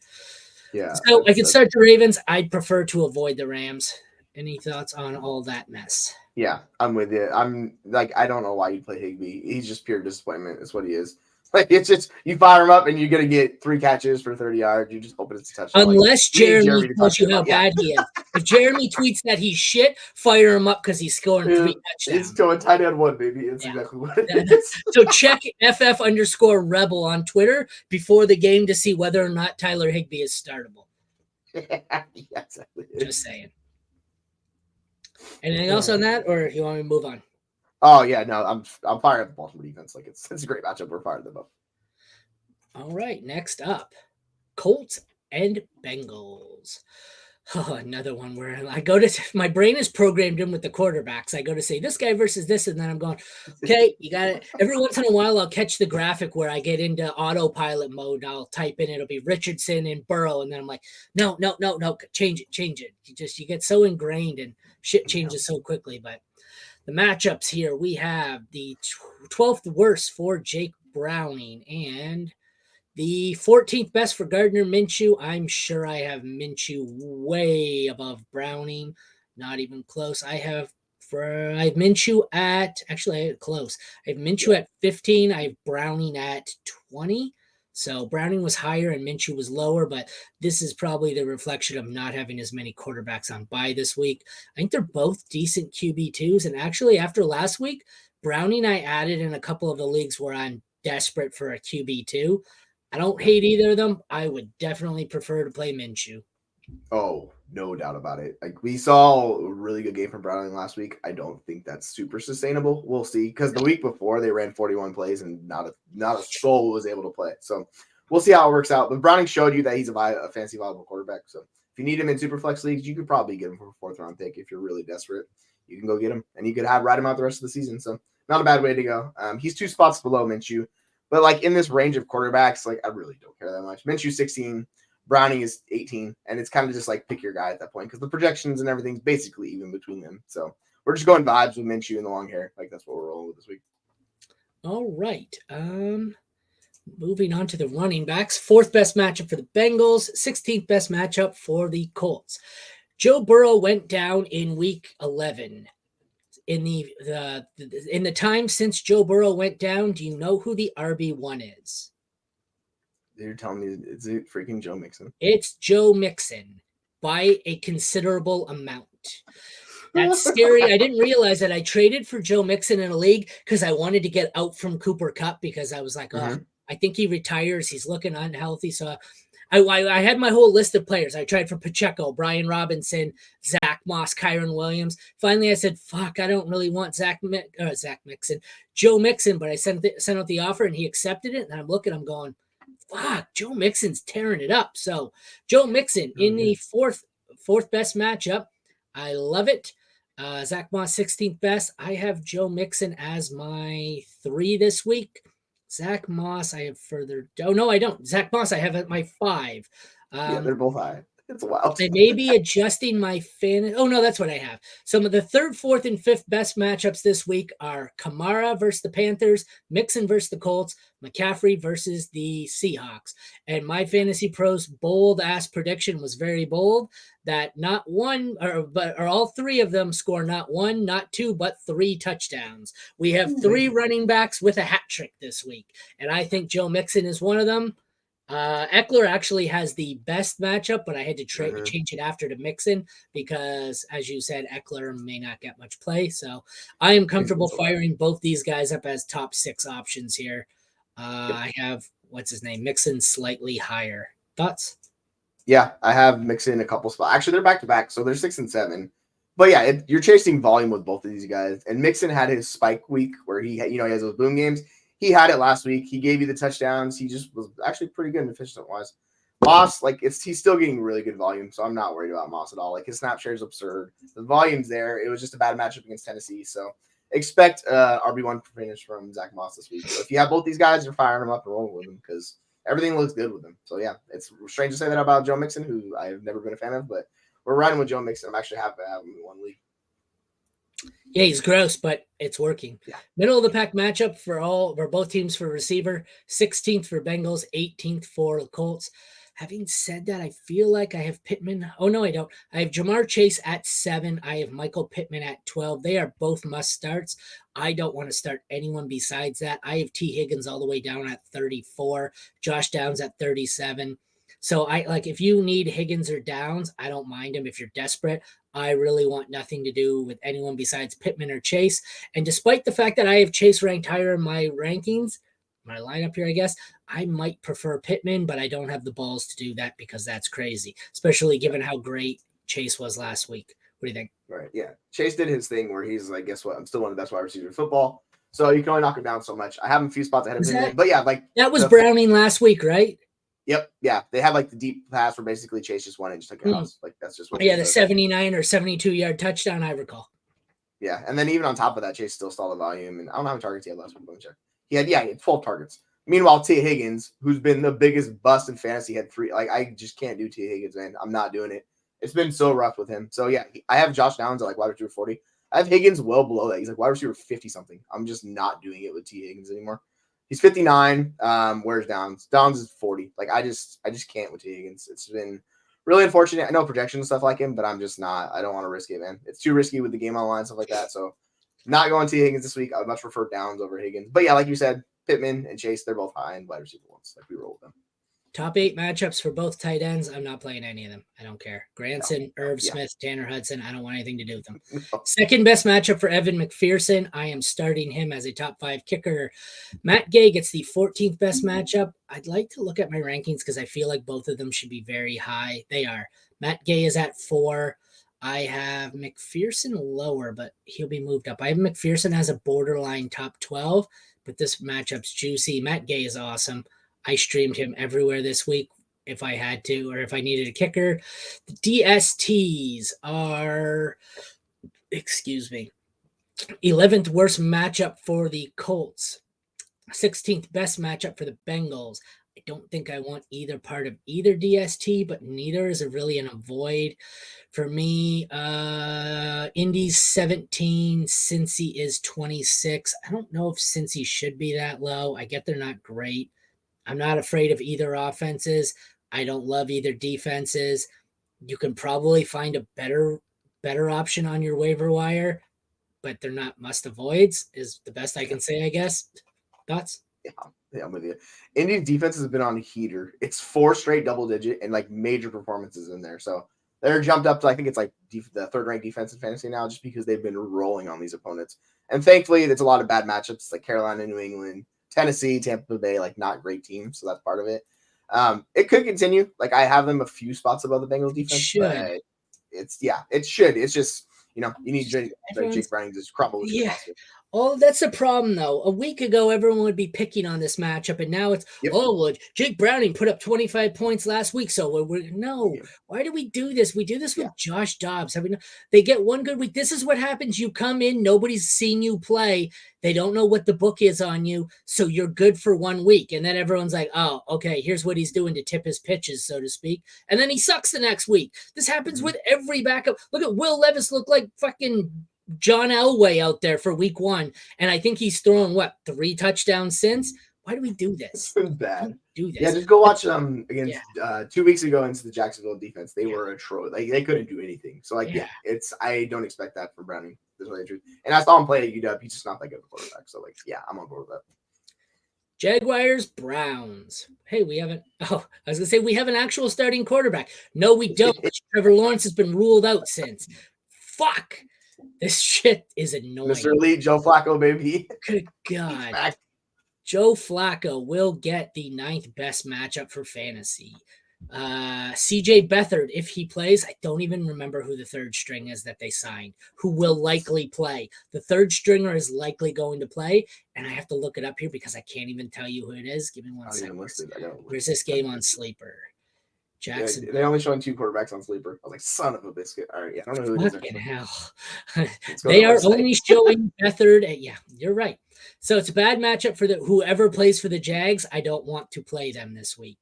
Yeah. So I can start the Ravens. I'd prefer to avoid the Rams. Any thoughts on all that mess? Yeah, I'm with you. I'm like, I don't know why you play Higbee. He's just pure disappointment. It's what he is. Like, it's just, you fire him up and you're going to get 3 catches for 30 yards. You just hope it's a touchdown. Unless Jeremy tells you how bad he is. If Jeremy tweets that he's shit, fire him up because he's scoring 3 touchdowns. He's going tight end 1, baby. It's exactly what it is. So check FF_Rebel on Twitter before the game to see whether or not Tyler Higbee is startable. Yeah, exactly. Just saying. Anything else on that, or you want me to move on? Oh yeah, no, I'm fired at the Baltimore defense. Like it's a great matchup. We're fired them up. All right, next up, Colts and Bengals. Oh, another one where I go to my brain is programmed in with the quarterbacks. I go to say this guy versus this, and then I'm going, okay, you got it. Every once in a while, I'll catch the graphic where I get into autopilot mode. I'll type in, it'll be Richardson and Burrow, and then I'm like, no, change it. You get so ingrained and shit changes so quickly. But the matchups here, we have the 12th worst for Jake Browning and the 14th best for Gardner Minshew. I'm sure I have Minshew way above Browning. Not even close. I have Minshew at, actually I had it close. I have Minshew at 15. I have Browning at 20. So Browning was higher and Minshew was lower, but this is probably the reflection of not having as many quarterbacks on bye this week. I think they're both decent QB2s. And actually after last week, Browning I added in a couple of the leagues where I'm desperate for a QB2. I don't hate either of them. I would definitely prefer to play Minshew. Oh, no doubt about it. Like we saw a really good game from Browning last week. I don't think that's super sustainable. We'll see, because the week before they ran 41 plays and not a soul was able to play. So we'll see how it works out. But Browning showed you that he's a fantasy viable quarterback. So if you need him in super flex leagues, you could probably get him for a 4th round pick. If you're really desperate, you can go get him and you could ride him out the rest of the season. So not a bad way to go. He's 2 spots below Minshew. But, like, in this range of quarterbacks, like, I really don't care that much. Minshew 16, Browning is 18, and it's kind of just, like, pick your guy at that point because the projections and everything's basically even between them. So we're just going vibes with Minshew and the long hair. Like, that's what we're rolling with this week. All right. Moving on to the running backs. 4th best matchup for the Bengals, 16th best matchup for the Colts. Joe Burrow went down in week 11. in the time since Joe Burrow went down, do you know who the RB1 is? You're telling me it's freaking Joe Mixon. It's Joe Mixon by a considerable amount. That's scary. I didn't realize that I traded for Joe Mixon in a league because I wanted to get out from Cooper Kupp because I was like, oh, I think he retires. He's looking unhealthy. So I had my whole list of players. I tried for Pacheco, Brian Robinson, Zach Moss, Kyron Williams. Finally, I said, fuck, I don't really want Joe Mixon, but I sent out the offer and he accepted it. And I'm looking, I'm going, fuck, Joe Mixon's tearing it up. So Joe Mixon in the fourth best matchup. I love it. Zach Moss, 16th best. I have Joe Mixon as my 3 this week. Zach Moss, I have further. Oh, no, I don't. Zach Moss, I have at my 5. Yeah, they're both high. It's wild. I may be adjusting my fan. Oh, no, that's what I have. Some of the 3rd, 4th, and 5th best matchups this week are Kamara versus the Panthers, Mixon versus the Colts, McCaffrey versus the Seahawks. And my Fantasy Pros bold-ass prediction was very bold that not one, or all 3 of them score not 1, not 2, but 3 touchdowns. We have 3 running backs with a hat trick this week. And I think Joe Mixon is one of them. Eckler actually has the best matchup, but I had to change it after to Mixon because, as you said, Eckler may not get much play. So I am comfortable firing both these guys up as top 6 options here. I have, what's his name? Mixon slightly higher. Thoughts? Yeah, I have Mixon a couple spots. Actually, they're back to back, so they're 6 and 7. But yeah, you're chasing volume with both of these guys. And Mixon had his spike week where he has those boom games. He had it last week. He gave you the touchdowns. He just was actually pretty good and efficient wise. Moss, he's still getting really good volume, so I'm not worried about Moss at all. Like, his snap share is absurd. The volume's there. It was just a bad matchup against Tennessee, so expect RB1 finish from Zach Moss this week. So if you have both these guys, you're firing them up and rolling with them because everything looks good with them. So yeah, it's strange to say that about Joe Mixon, who I've never been a fan of, but we're riding with Joe Mixon. I'm actually happy to have him in one league. Yeah, he's gross, but it's working. Yeah. Middle of the pack matchup for both teams for receiver, 16th for Bengals, 18th for Colts. Having said that, I feel like I have Pittman. Oh, no, I don't. I have Jamar Chase at 7. I have Michael Pittman at 12. They are both must starts. I don't want to start anyone besides that. I have T. Higgins all the way down at 34, Josh Downs at 37. So if you need Higgins or Downs, I don't mind him if you're desperate. I really want nothing to do with anyone besides Pittman or Chase. And despite the fact that I have Chase ranked higher in my rankings, my lineup here, I guess, I might prefer Pittman, but I don't have the balls to do that because that's crazy, especially given how great Chase was last week. What do you think? Right. Yeah. Chase did his thing where he's like, guess what? I'm still one of the best wide receivers in football. So you can only knock him down so much. I have him a few spots ahead of him. But yeah, that was Browning last week, right? Yep. Yeah. They had the deep pass where basically Chase just went and just took it out. That's just what the 79 or 72-yard touchdown, I recall. Yeah. And then even on top of that, Chase still stalled the volume. And I don't know how many targets he had last week. Let me check. He had 12 targets. Meanwhile, T. Higgins, who's been the biggest bust in fantasy, had 3. I just can't do T. Higgins, man. I'm not doing it. It's been so rough with him. So yeah, I have Josh Downs at wide receiver 40. I have Higgins well below that. He's wide receiver 50 something. I'm just not doing it with T. Higgins anymore. He's 59. Where's Downs? Downs is 40. I just can't with T. Higgins. It's been really unfortunate. I know projection and stuff like him, but I'm just not. I don't want to risk it, man. It's too risky with the game online and stuff like that. So not going T. Higgins this week. I would much prefer Downs over Higgins. But yeah, like you said, Pittman and Chase, they're both high in wide receiver ones. We roll with them. Top 8 matchups for both tight ends. I'm not playing any of them. I don't care. Granson, Irv Smith, Tanner Hudson. I don't want anything to do with them. Second best matchup for Evan McPherson. I am starting him as a top 5 kicker. Matt Gay gets the 14th best matchup. I'd like to look at my rankings because I feel like both of them should be very high. They are. Matt Gay is at 4. I have McPherson lower, but he'll be moved up. I have McPherson as a borderline top 12, but this matchup's juicy. Matt Gay is awesome. I streamed him everywhere this week if I had to, or if I needed a kicker. The DSTs are, 11th worst matchup for the Colts. 16th best matchup for the Bengals. I don't think I want either part of either DST, but neither is really an avoid. For me, Indy's 17, Cincy is 26. I don't know if Cincy should be that low. I get they're not great. I'm not afraid of either offenses. I don't love either defenses. You can probably find a better option on your waiver wire, but they're not must avoids is the best I can say, I guess. Thoughts? Yeah, I'm with you. Indians defense has been on a heater. It's 4 straight double digit and like major performances in there. So they're jumped up to, I think it's like the third ranked defense in fantasy now, just because they've been rolling on these opponents. And thankfully, there's a lot of bad matchups like Carolina, New England, Tennessee, Tampa Bay, like not great teams. So that's part of it. It could continue. Like I have them a few spots above the Bengals defense, but it should. It's just, you need Jake Browning to crumble as soon as possible. Oh, that's the problem, though. A week ago, everyone would be picking on this matchup, and now it's, Jake Browning put up 25 points last week, so why do we do this? We do this with Josh Dobbs. They get one good week. This is what happens. You come in, nobody's seen you play. They don't know what the book is on you, so you're good for 1 week, and then everyone's like, oh, okay, here's what he's doing to tip his pitches, so to speak, and then he sucks the next week. This happens with every backup. Look at Will Levis look like fucking John Elway out there for week 1, and I think he's thrown 3 touchdowns since. Why do we do this? It's been bad. Do this. Yeah, just go watch them against 2 weeks ago against the Jacksonville defense. They were atrocious. Like they couldn't do anything. So I don't expect that for Browning. That's really true. And I saw him play at UW. He's just not that good of a quarterback. So I'm on board with that. Jaguars, Browns. Hey, we have an actual starting quarterback. No, we don't. Trevor Lawrence has been ruled out since. Fuck. This shit is annoying. Mr. Elite, Joe Flacco, baby. Good God. Joe Flacco will get the 9th best matchup for fantasy. CJ Beathard, if he plays, I don't even remember who the third string is that they signed, who will likely play. The third stringer is likely going to play, and I have to look it up here because I can't even tell you who it is. Give me 1 second. Where's this game on Sleeper? Jackson. They only showing 2 quarterbacks on Sleeper. I was like, son of a biscuit. All right, I don't know who it is. Fucking hell. They are only showing Beathard. Yeah, you're right. So it's a bad matchup for whoever plays for the Jags. I don't want to play them this week.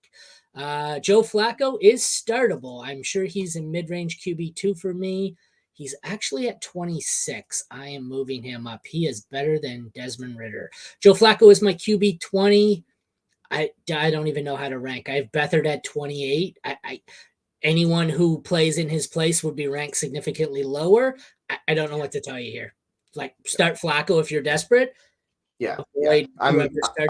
Joe Flacco is startable. I'm sure he's in mid-range QB2 for me. He's actually at 26. I am moving him up. He is better than Desmond Ridder. Joe Flacco is my QB 20. I don't even know how to rank. I have Beathard at 28. Anyone who plays in his place would be ranked significantly lower. I don't know what to tell you here. Like, start Flacco if you're desperate. I'm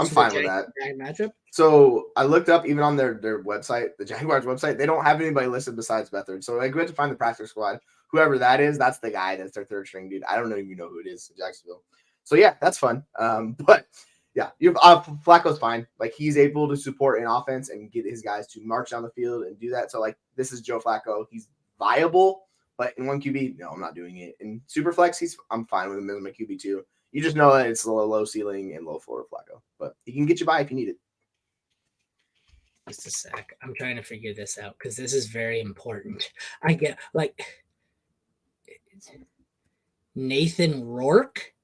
fine with that matchup. So I looked up even on their website, the Jaguars website, they don't have anybody listed besides Beathard. So we have to find the practice squad. Whoever that is, that's the guy. That's their third string dude. I don't even know who it is in Jacksonville. So that's fun. But Flacco's fine. Like he's able to support an offense and get his guys to march down the field and do that. So this is Joe Flacco. He's viable, but in 1 QB, no, I'm not doing it. In Superflex, I'm fine with him as my QB 2. You just know that it's a low ceiling and low floor Flacco, but he can get you by if you need it. Just a sec. I'm trying to figure this out because this is very important. I get Nathan Rourke.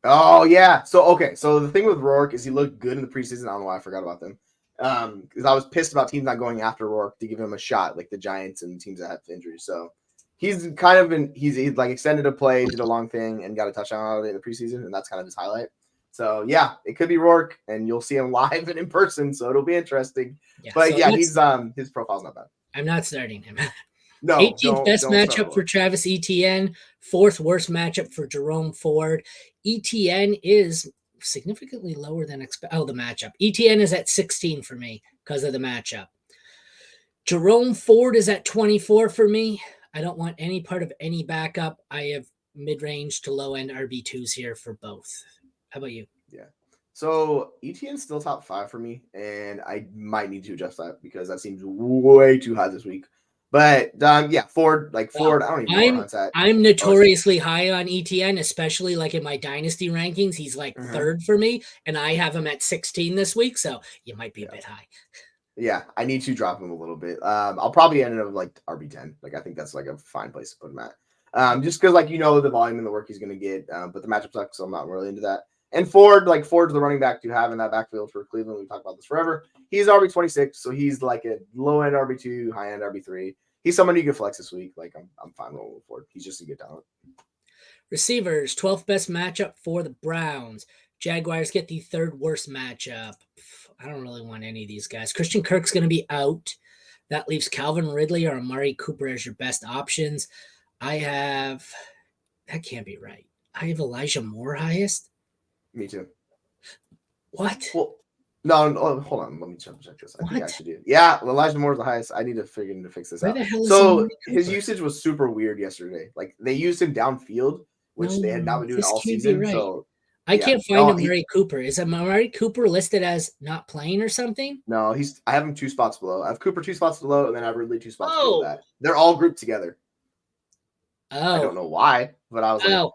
Oh yeah. So the thing with Rourke is he looked good in the preseason. I don't know why I forgot about them. Because I was pissed about teams not going after Rourke to give him a shot, like the Giants and teams that have injuries. So he's kind of he's extended a play, did a long thing, and got a touchdown out of it in the preseason, and that's kind of his highlight. So it could be Rourke, and you'll see him live and in person, so it'll be interesting. Yeah, but he's his profile's not bad. I'm not starting him. No, 18th best matchup for Travis Etienne, 4th worst matchup for Jerome Ford. Etienne is significantly lower than expected. Oh, the matchup. Etienne is at 16 for me because of the matchup. Jerome Ford is at 24 for me. I don't want any part of any backup. I have mid-range to low-end RB2s here for both. How about you? Yeah. So Etienne's still top 5 for me, and I might need to adjust that because that seems way too high this week. But Ford, Ford, I don't even know where Hunt's at. I'm notoriously high on Etienne, especially in my dynasty rankings. He's 3rd for me, and I have him at 16 this week, so you might be a bit high. Yeah, I need to drop him a little bit. I'll probably end up RB10. I think that's a fine place to put him at. Just because the volume and the work he's going to get, but the matchup sucks, so I'm not really into that. And Ford, Ford's the running back to have in that backfield for Cleveland. We talk about this forever. He's RB26, so he's a low end RB2, high end RB3. He's someone you can flex this week. I'm fine rolling with Ford. He's just a good talent. Receivers, 12th best matchup for the Browns. Jaguars get the 3rd worst matchup. I don't really want any of these guys. Christian Kirk's going to be out. That leaves Calvin Ridley or Amari Cooper as your best options. That can't be right. I have Elijah Moore highest. Me too. What? Well, no, hold on. Let me check this. I think I What? actually do. Yeah, Elijah Moore is the highest. I need to fix this Where out. the hell is So Amari his Cooper? usage was super weird yesterday. Like they used him downfield, which they had not No, been doing this all can't be season. right. So I yeah, can't find Amari Cooper. Is Amari Cooper listed as not playing or something? no, I have him 2 spots below. I have Cooper 2 spots below, and then I have Ridley 2 spots below Oh, that. They're all grouped together. I don't oh, know why, but I was like, oh.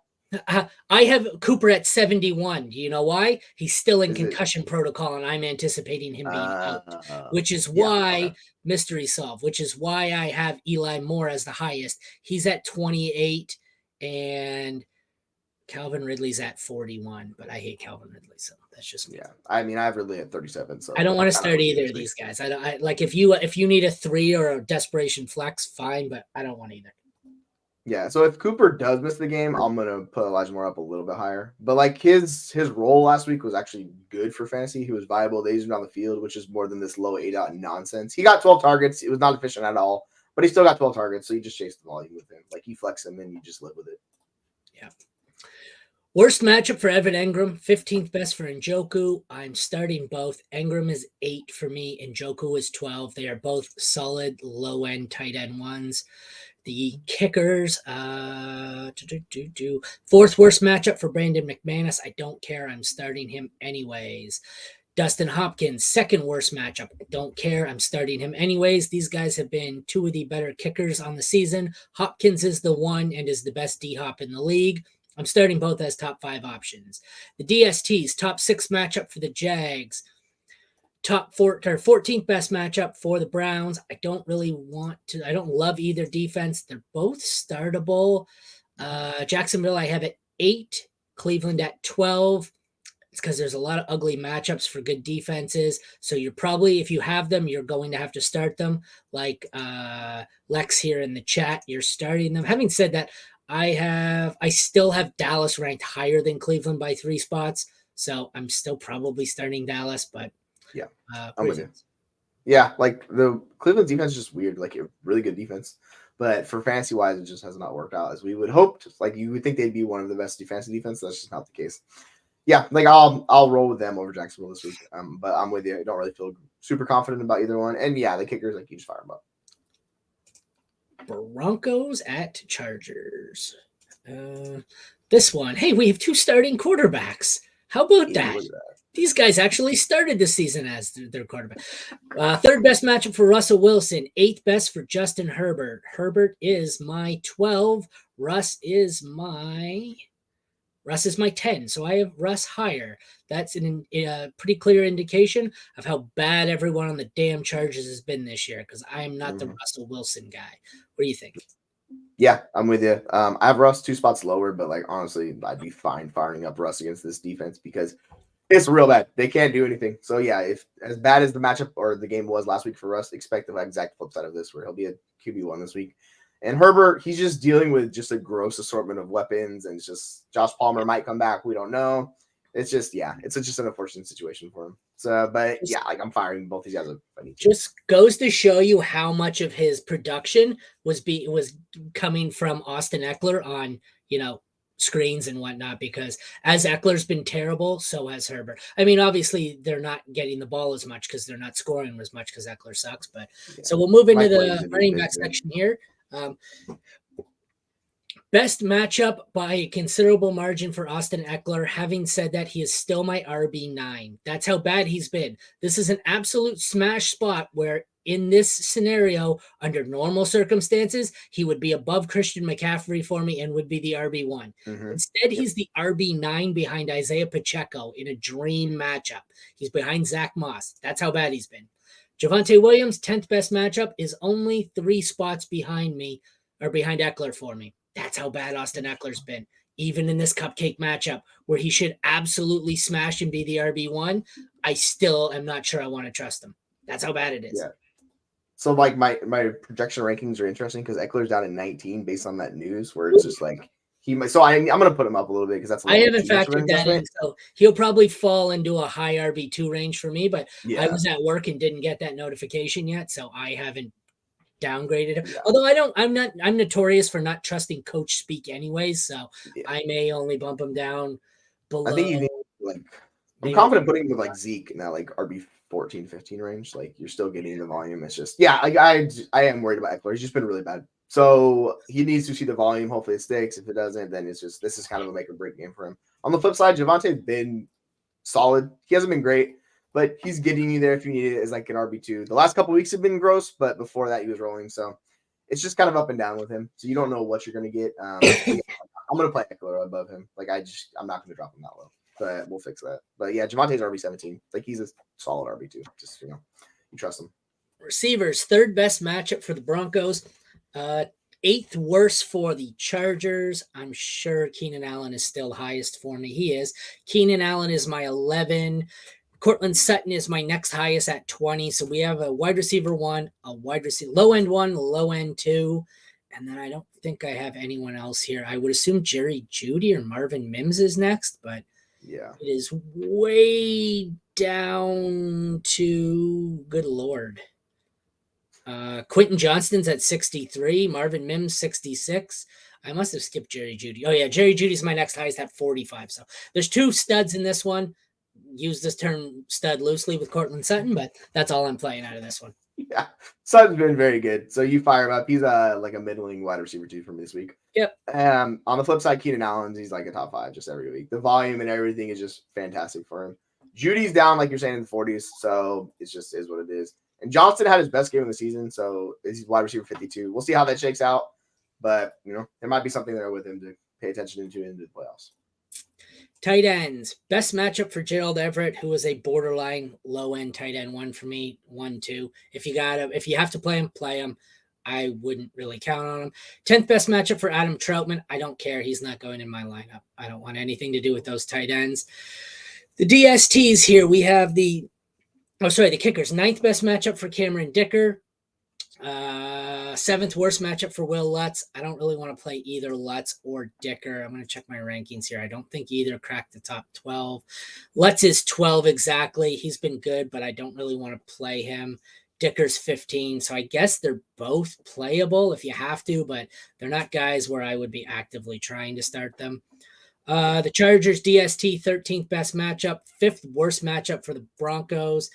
I have Cooper at 71. Do you know why? He's still in is it? concussion protocol, and I'm anticipating him being out, which is Yeah. why Okay. mystery solved, which is why I have Eli Moore as the highest. He's at 28, and Calvin Ridley's at 41, but I hate Calvin Ridley, so that's just me. Yeah. I mean, I have Ridley at 37, so I don't want to start either of these guys. I like if you need a 3 or a desperation flex, fine, but I don't want either. Yeah, so if Cooper does miss the game, I'm gonna put Elijah Moore up a little bit higher. But like his role last week was actually good for fantasy. He was viable. They used him on the field, which is more than this low 8-out nonsense. He got 12 targets. It was not efficient at all, but he still got 12 targets. So you just chase the volume with him. Like you flex him and you just live with it. Yeah. Worst matchup for Evan Engram, 15th best for Njoku. I'm starting both. Engram is 8 for me. Njoku is 12. They are both solid low end tight end ones. The kickers, fourth worst matchup for Brandon McManus. I don't care. I'm starting him anyways. Dustin Hopkins, second worst matchup. I don't care. I'm starting him anyways. These guys have been 2 of the better kickers on the season. Hopkins is the one and is the best D-Hop in the league. I'm starting both as top 5 options. The DSTs, top 6 matchup for the Jags. Top 14th best matchup for the Browns. I don't love either defense. They're both startable. Jacksonville, I have at 8, Cleveland at 12. It's because there's a lot of ugly matchups for good defenses. So you're probably, if you have them, you're going to have to start them. Like Lex here in the chat, you're starting them. Having said that, I still have Dallas ranked higher than Cleveland by 3 spots. So I'm still probably starting Dallas, but yeah, I'm with you. reasons. Yeah, like the Cleveland defense is just weird, like a really good defense. But for fantasy wise, it just has not worked out as we would hope. Like you would think they'd be one of the best defensive defense. That's just not the case. Yeah, like I'll roll with them over Jacksonville this week. But I'm with you. I don't really feel super confident about either one. And yeah, the kickers, like you just fire them up. Broncos at Chargers. This one, hey, we have 2 starting quarterbacks. How about that? These guys actually started the season as their quarterback. Third best matchup for Russell Wilson. 8th best for Justin Herbert. Herbert is my 12. Russ is my 10. So I have Russ higher. That's a pretty clear indication of how bad everyone on the damn Chargers has been this year, because I am not the Russell Wilson guy. What do you think? Yeah, I'm with you. I have Russ 2 spots lower, but like honestly, I'd be fine firing up Russ against this defense because it's real bad. They can't do anything. So yeah, if as bad as the matchup or the game was last week for Russ, expect the exact flip side of this, where he'll be a QB1 this week. And Herbert, he's just dealing with just a gross assortment of weapons, and it's just Josh Palmer might come back. We don't know. It's just it's just an unfortunate situation for him. So, but yeah, like I'm firing both these guys up. Just goes to show you how much of his production was coming from Austin Eckler on screens and whatnot, because as Eckler's been terrible, so has Herbert. I mean, obviously they're not getting the ball as much because they're not scoring as much because Eckler sucks. But so we'll move into the running back section here. Best matchup by a considerable margin for Austin Eckler. Having said that, he is still my RB9. That's how bad he's been. This is an absolute smash spot where in this scenario, under normal circumstances, he would be above Christian McCaffrey for me and would be the RB1. Instead, he's the RB9 behind Isaiah Pacheco in a dream matchup. He's behind Zach Moss. That's how bad he's been. Javonte Williams, 10th best matchup, is only 3 spots behind me, or behind Eckler for me. That's how bad Austin Eckler's been. Even in this cupcake matchup where he should absolutely smash and be the RB1, I still am not sure I want to trust him. That's how bad it is. Yeah. So like my projection rankings are interesting because Eckler's down at 19 based on that news where it's just like he might. So I'm going to put him up a little bit because that's. I haven't factored that in, so he'll probably fall into a high RB2 range for me. But I was at work and didn't get that notification yet, so I haven't downgraded him. Yeah. Although I'm notorious for not trusting coach speak anyways, so Yeah. I may only bump him down below. I think you need, like, I'm maybe confident putting him with like Zeke in that like RB 14, 15 range. Like you're still getting the volume. It's just, yeah, I am worried about Eckler. He's just been really bad. So he needs to see the volume. Hopefully it sticks. If it doesn't, then it's just, this is kind of a make or break game for him. On the flip side, Javante's been solid. He hasn't been great, but he's getting you there if you need it as like an RB2. The last couple weeks have been gross, but before that he was rolling. So it's just kind of up and down with him. So you don't know what you're going to get. Yeah, I'm going to play Eckler above him. Like I'm not going to drop him that low, but we'll fix that. But yeah, Javante's RB17. Like he's a solid RB2. Just, you trust him. Receivers, third best matchup for the Broncos. Eighth worst for the Chargers. I'm sure Keenan Allen is still highest for me. He is. Keenan Allen is my 11. Cortland Sutton is my next highest at 20. So we have a wide receiver 1, a wide receiver low end 1, low end 2. And then I don't think I have anyone else here. I would assume Jerry Jeudy or Marvin Mims is next, but yeah, it is way down to, good Lord. Quentin Johnston's at 63, Marvin Mims 66. I must have skipped Jerry Jeudy. Oh yeah, Jerry Judy's my next highest at 45. So there's 2 studs in this one. Use this term stud loosely with Cortland Sutton, but that's all I'm playing out of this one. Yeah, Sutton's been very good. So you fire him up. He's like a middling wide receiver 2 for me this week. Yep. On the flip side, Keenan Allen's, he's like a top 5 just every week. The volume and everything is just fantastic for him. Judy's down, like you're saying, in the 40s, so it just is what it is. And Johnston had his best game of the season, so he's wide receiver 52. We'll see how that shakes out, but there might be something there with him to pay attention into the playoffs. Tight ends, best matchup for Gerald Everett, who is a borderline low end tight end 1 for me, 1-2. If you have to play him. I wouldn't really count on him. 10th best matchup for Adam Troutman. I don't care. He's not going in my lineup. I don't want anything to do with those tight ends. The DSTs here, we have the kickers. 9th best matchup for Cameron Dicker. 7th worst matchup for Will Lutz. I don't really want to play either Lutz or Dicker. I'm going to check my rankings here. I don't think either cracked the top 12. Lutz is 12 exactly. He's been good, but I don't really want to play him. Dicker's 15. So I guess they're both playable if you have to, but they're not guys where I would be actively trying to start them. The Chargers DST 13th best matchup, 5th worst matchup for the Broncos.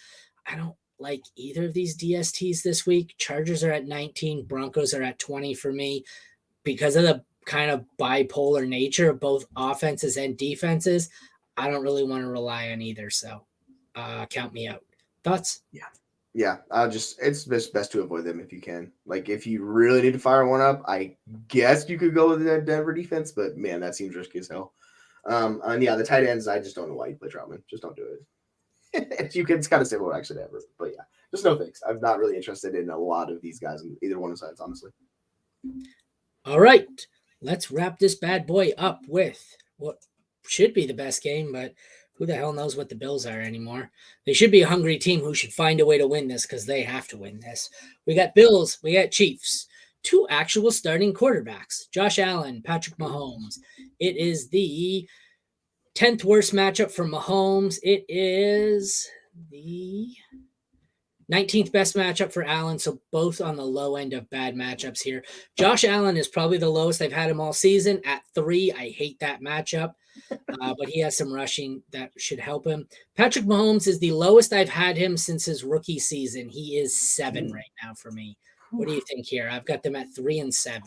I don't like either of these DSTs this week. Chargers are at 19, Broncos are at 20 for me because of the kind of bipolar nature of both offenses and defenses. I don't really want to rely on either, so count me out. Thoughts? Yeah, it's best to avoid them if you can. Like if you really need to fire one up, I guess you could go with the Denver defense, but man, that seems risky as hell. And yeah, the tight ends, I just don't know why you play Troutman. Just don't do it. You can, it's kind of similar actually to Everett, but yeah, just no thanks. I'm not really interested in a lot of these guys on either one of the sides, honestly. All right, let's wrap this bad boy up with what should be the best game, but who the hell knows what the Bills are anymore? They should be a hungry team who should find a way to win this because they have to win this. We got Bills, we got Chiefs, 2 actual starting quarterbacks, Josh Allen, Patrick Mahomes. It is the 10th worst matchup for Mahomes. It is the 19th best matchup for Allen, so both on the low end of bad matchups here. Josh Allen is probably the lowest I've had him all season at 3. I hate that matchup. But he has some rushing that should help him. Patrick Mahomes is the lowest I've had him since his rookie season. He is 7 right now for me. What do you think here? I've got them at 3 and 7.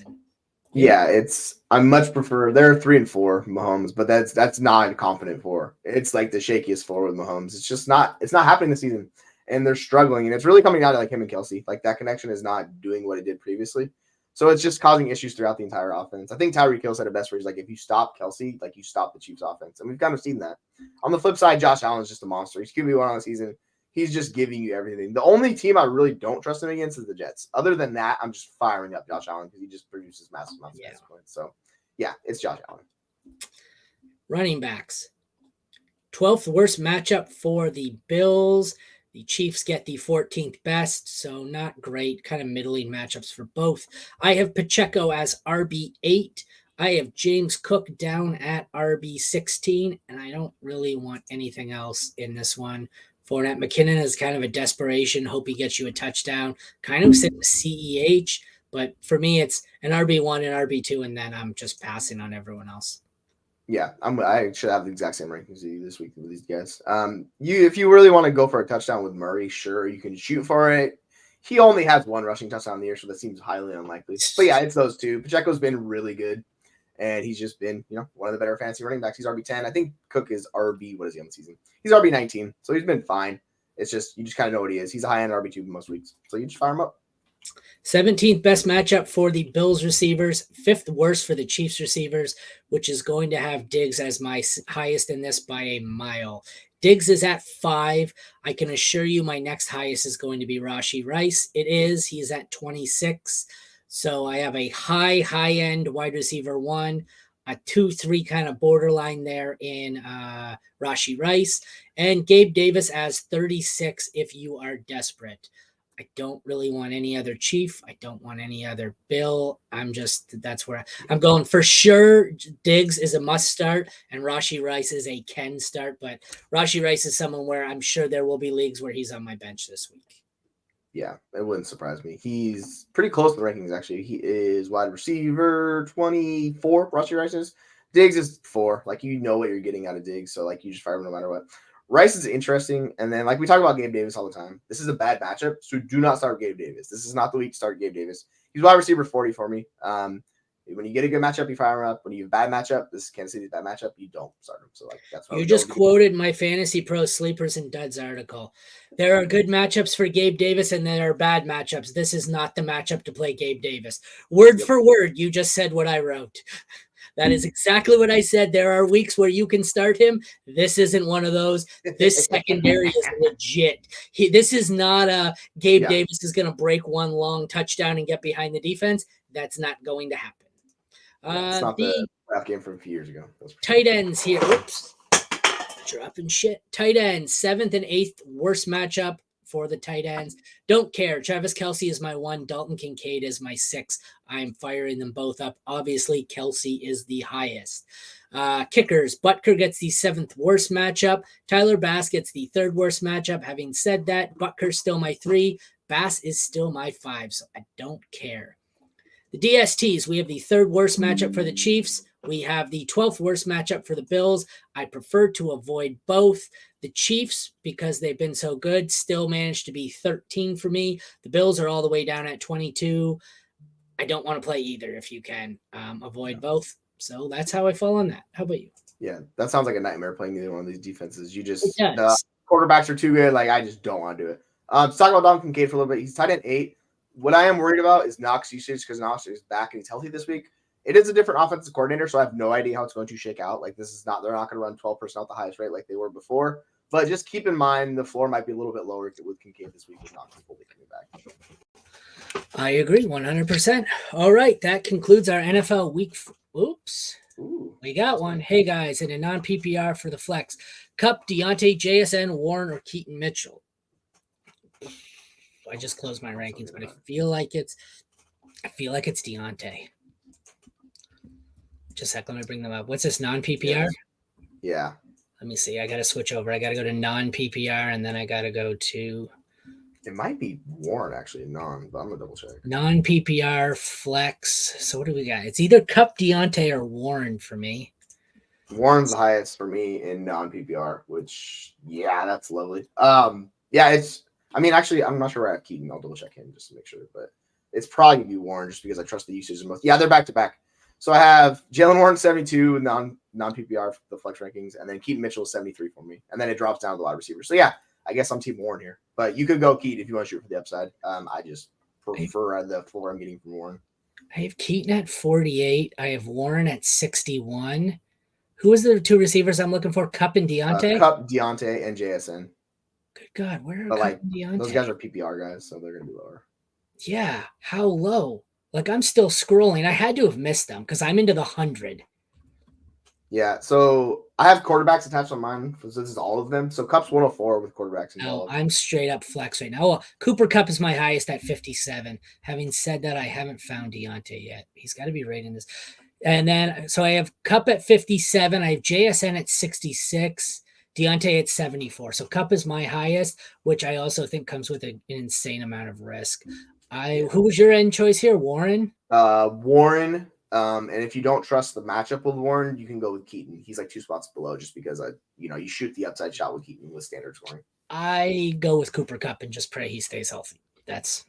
Yeah, I much prefer. They're 3 and 4 Mahomes, but that's not a confident 4. It's like the shakiest 4 with Mahomes. It's just not. It's not happening this season, and they're struggling. And it's really coming down to like him and Kelsey. Like that connection is not doing what it did previously. So it's just causing issues throughout the entire offense. I think Tyreek Hill said it best where he's like, if you stop Kelsey, like you stop the Chiefs offense. And we've kind of seen that. On the flip side, Josh Allen is just a monster. He's QB1 on the season. He's just giving you everything. The only team I really don't trust him against is the Jets. Other than that, I'm just firing up Josh Allen because he just produces massive amounts of points. So, yeah, it's Josh Allen. Running backs. 12th worst matchup for the Bills. The Chiefs get the 14th best, so not great. Kind of middling matchups for both. I have Pacheco as RB8. I have James Cook down at RB16, and I don't really want anything else in this one. Fournette. McKinnon is kind of a desperation. Hope he gets you a touchdown. Kind of sit with CEH, but for me, it's an RB1 and RB2, and then I'm just passing on everyone else. Yeah, I should have the exact same rankings as you this week with these guys. If you really want to go for a touchdown with Murray, sure, you can shoot for it. He only has one rushing touchdown in the year, so that seems highly unlikely. But yeah, it's those two. Pacheco's been really good, and he's just been, one of the better fantasy running backs. He's RB10. I think Cook is RB. What is he on the season? He's RB19, so he's been fine. It's just you just kind of know what he is. He's a high end RB2 most weeks, so you just fire him up. 17th best matchup for the Bills receivers, 5th worst for the Chiefs receivers, which is going to have Diggs as my highest in this by a mile. Diggs is at 5. I can assure you my next highest is going to be Rashee Rice. It is. He's at 26. So I have a high-end wide receiver 1, a 2-3 kind of borderline there in Rashee Rice, and Gabe Davis as 36 if you are desperate. I don't really want any other Chief. I don't want any other Bill. That's where I'm going. For sure, Diggs is a must start, and Rashee Rice is a can start. But Rashee Rice is someone where I'm sure there will be leagues where he's on my bench this week. Yeah, it wouldn't surprise me. He's pretty close to the rankings, actually. He is wide receiver 24, Rashee Rice is. Diggs is 4. Like, you know what you're getting out of Diggs, so, like, you just fire him no matter what. Rice is interesting, and then, like, we talk about Gabe Davis all the time. This is a bad matchup, so do not start Gabe Davis. This is not the week to start Gabe Davis. He's wide receiver 40 for me. When you get a good matchup, you fire him up. When you have a bad matchup, this is Kansas City's bad matchup, you don't start him. So, like, that's what you just quoted my Fantasy Pro Sleepers and Duds article. There are good matchups for Gabe Davis, and there are bad matchups. This is not the matchup to play Gabe Davis. Word for word, you just said what I wrote. That is exactly what I said. There are weeks where you can start him. This isn't one of those. This secondary is legit. This is not a Gabe Davis is going to break one long touchdown and get behind the defense. That's not going to happen. It's not the draft game from a few years ago. Tight ends here. Oops. Dropping shit. Tight ends, 7th and 8th worst matchup for the tight ends. Don't care. Travis Kelce is my 1. Dalton Kincaid is my 6. I'm firing them both up. Obviously, Kelce is the highest. Kickers. Butker gets the 7th worst matchup. Tyler Bass gets the 3rd worst matchup. Having said that, Butker's still my 3. Bass is still my 5, so I don't care. The DSTs, we have the 3rd worst matchup for the Chiefs. We have the 12th worst matchup for the Bills. I prefer to avoid both. The Chiefs, because they've been so good, still managed to be 13 for me. The Bills are all the way down at 22. I don't want to play either if you can. Avoid both. So that's how I fall on that. How about you? Yeah, that sounds like a nightmare playing either one of these defenses. The quarterbacks are too good. Like, I just don't want to do it. Let's talk about Dalton Kincaid for a little bit. He's tight end 8. What I am worried about is Knox usage because Knox is back and he's healthy this week. It is a different offensive coordinator, so I have no idea how it's going to shake out. Like, they're not going to run 12 personnel at the highest rate like they were before. But just keep in mind the floor might be a little bit lower with Kincaid this week with Knox fully coming back. I agree 100%. All right, that concludes our NFL week. Oops. Ooh, we got one. Hey, guys, in a non-PPR for the flex. Cup, Deontay, JSN, Warren, or Keaton Mitchell. I just closed my rankings, but I feel like it's Deontay. Just a sec, let me bring them up. What's this, non-PPR? Yeah. Let me see. I got to switch over. I got to go to non-PPR, and then I got to go to... It might be Warren, actually, but I'm going to double check. Non-PPR, flex. So what do we got? It's either Cup, Deontay, or Warren for me. Warren's the highest for me in non-PPR, which, yeah, that's lovely. Actually, I'm not sure where I have Keaton. I'll double check him just to make sure, but it's probably going to be Warren just because I trust the usage the most. Yeah, they're back-to-back. So I have Jalen Warren 72 in non-PPR for the flex rankings, and then Keaton Mitchell is 73 for me, and then it drops down to the wide receiver. So yeah, I guess I'm Team Warren here, but you could go Keaton if you want to shoot for the upside. I just prefer the floor I'm getting from Warren. I have Keaton at 48. I have Warren at 61. Who is the 2 receivers I'm looking for? Cup and Deontay? Cup, Deontay, and JSN. Good God, where are Cup and Deontay? Those guys are PPR guys, so they're going to be lower. Yeah, how low? Like, I'm still scrolling. I had to have missed them because I'm into the 100. Yeah, so I have quarterbacks attached on mine. So this is all of them. So Cup's 104 with quarterbacks involved. No, I'm straight up flex right now. Oh, Cooper Kupp is my highest at 57. Having said that, I haven't found Deontay yet. He's got to be right in this. And then, so I have Kupp at 57. I have JSN at 66. Deontay at 74. So Cup is my highest, which I also think comes with an insane amount of risk. Who was your end choice here? Warren? Warren. And if you don't trust the matchup with Warren, you can go with Keaton. He's like 2 spots below just because you shoot the upside shot with Keaton with standard scoring. I go with Cooper Kupp and just pray he stays healthy. That's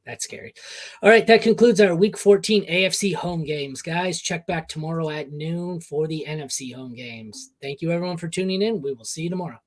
that's scary. All right, that concludes our Week 14 AFC home games. Guys, check back tomorrow at noon for the NFC home games. Thank you, everyone, for tuning in. We will see you tomorrow.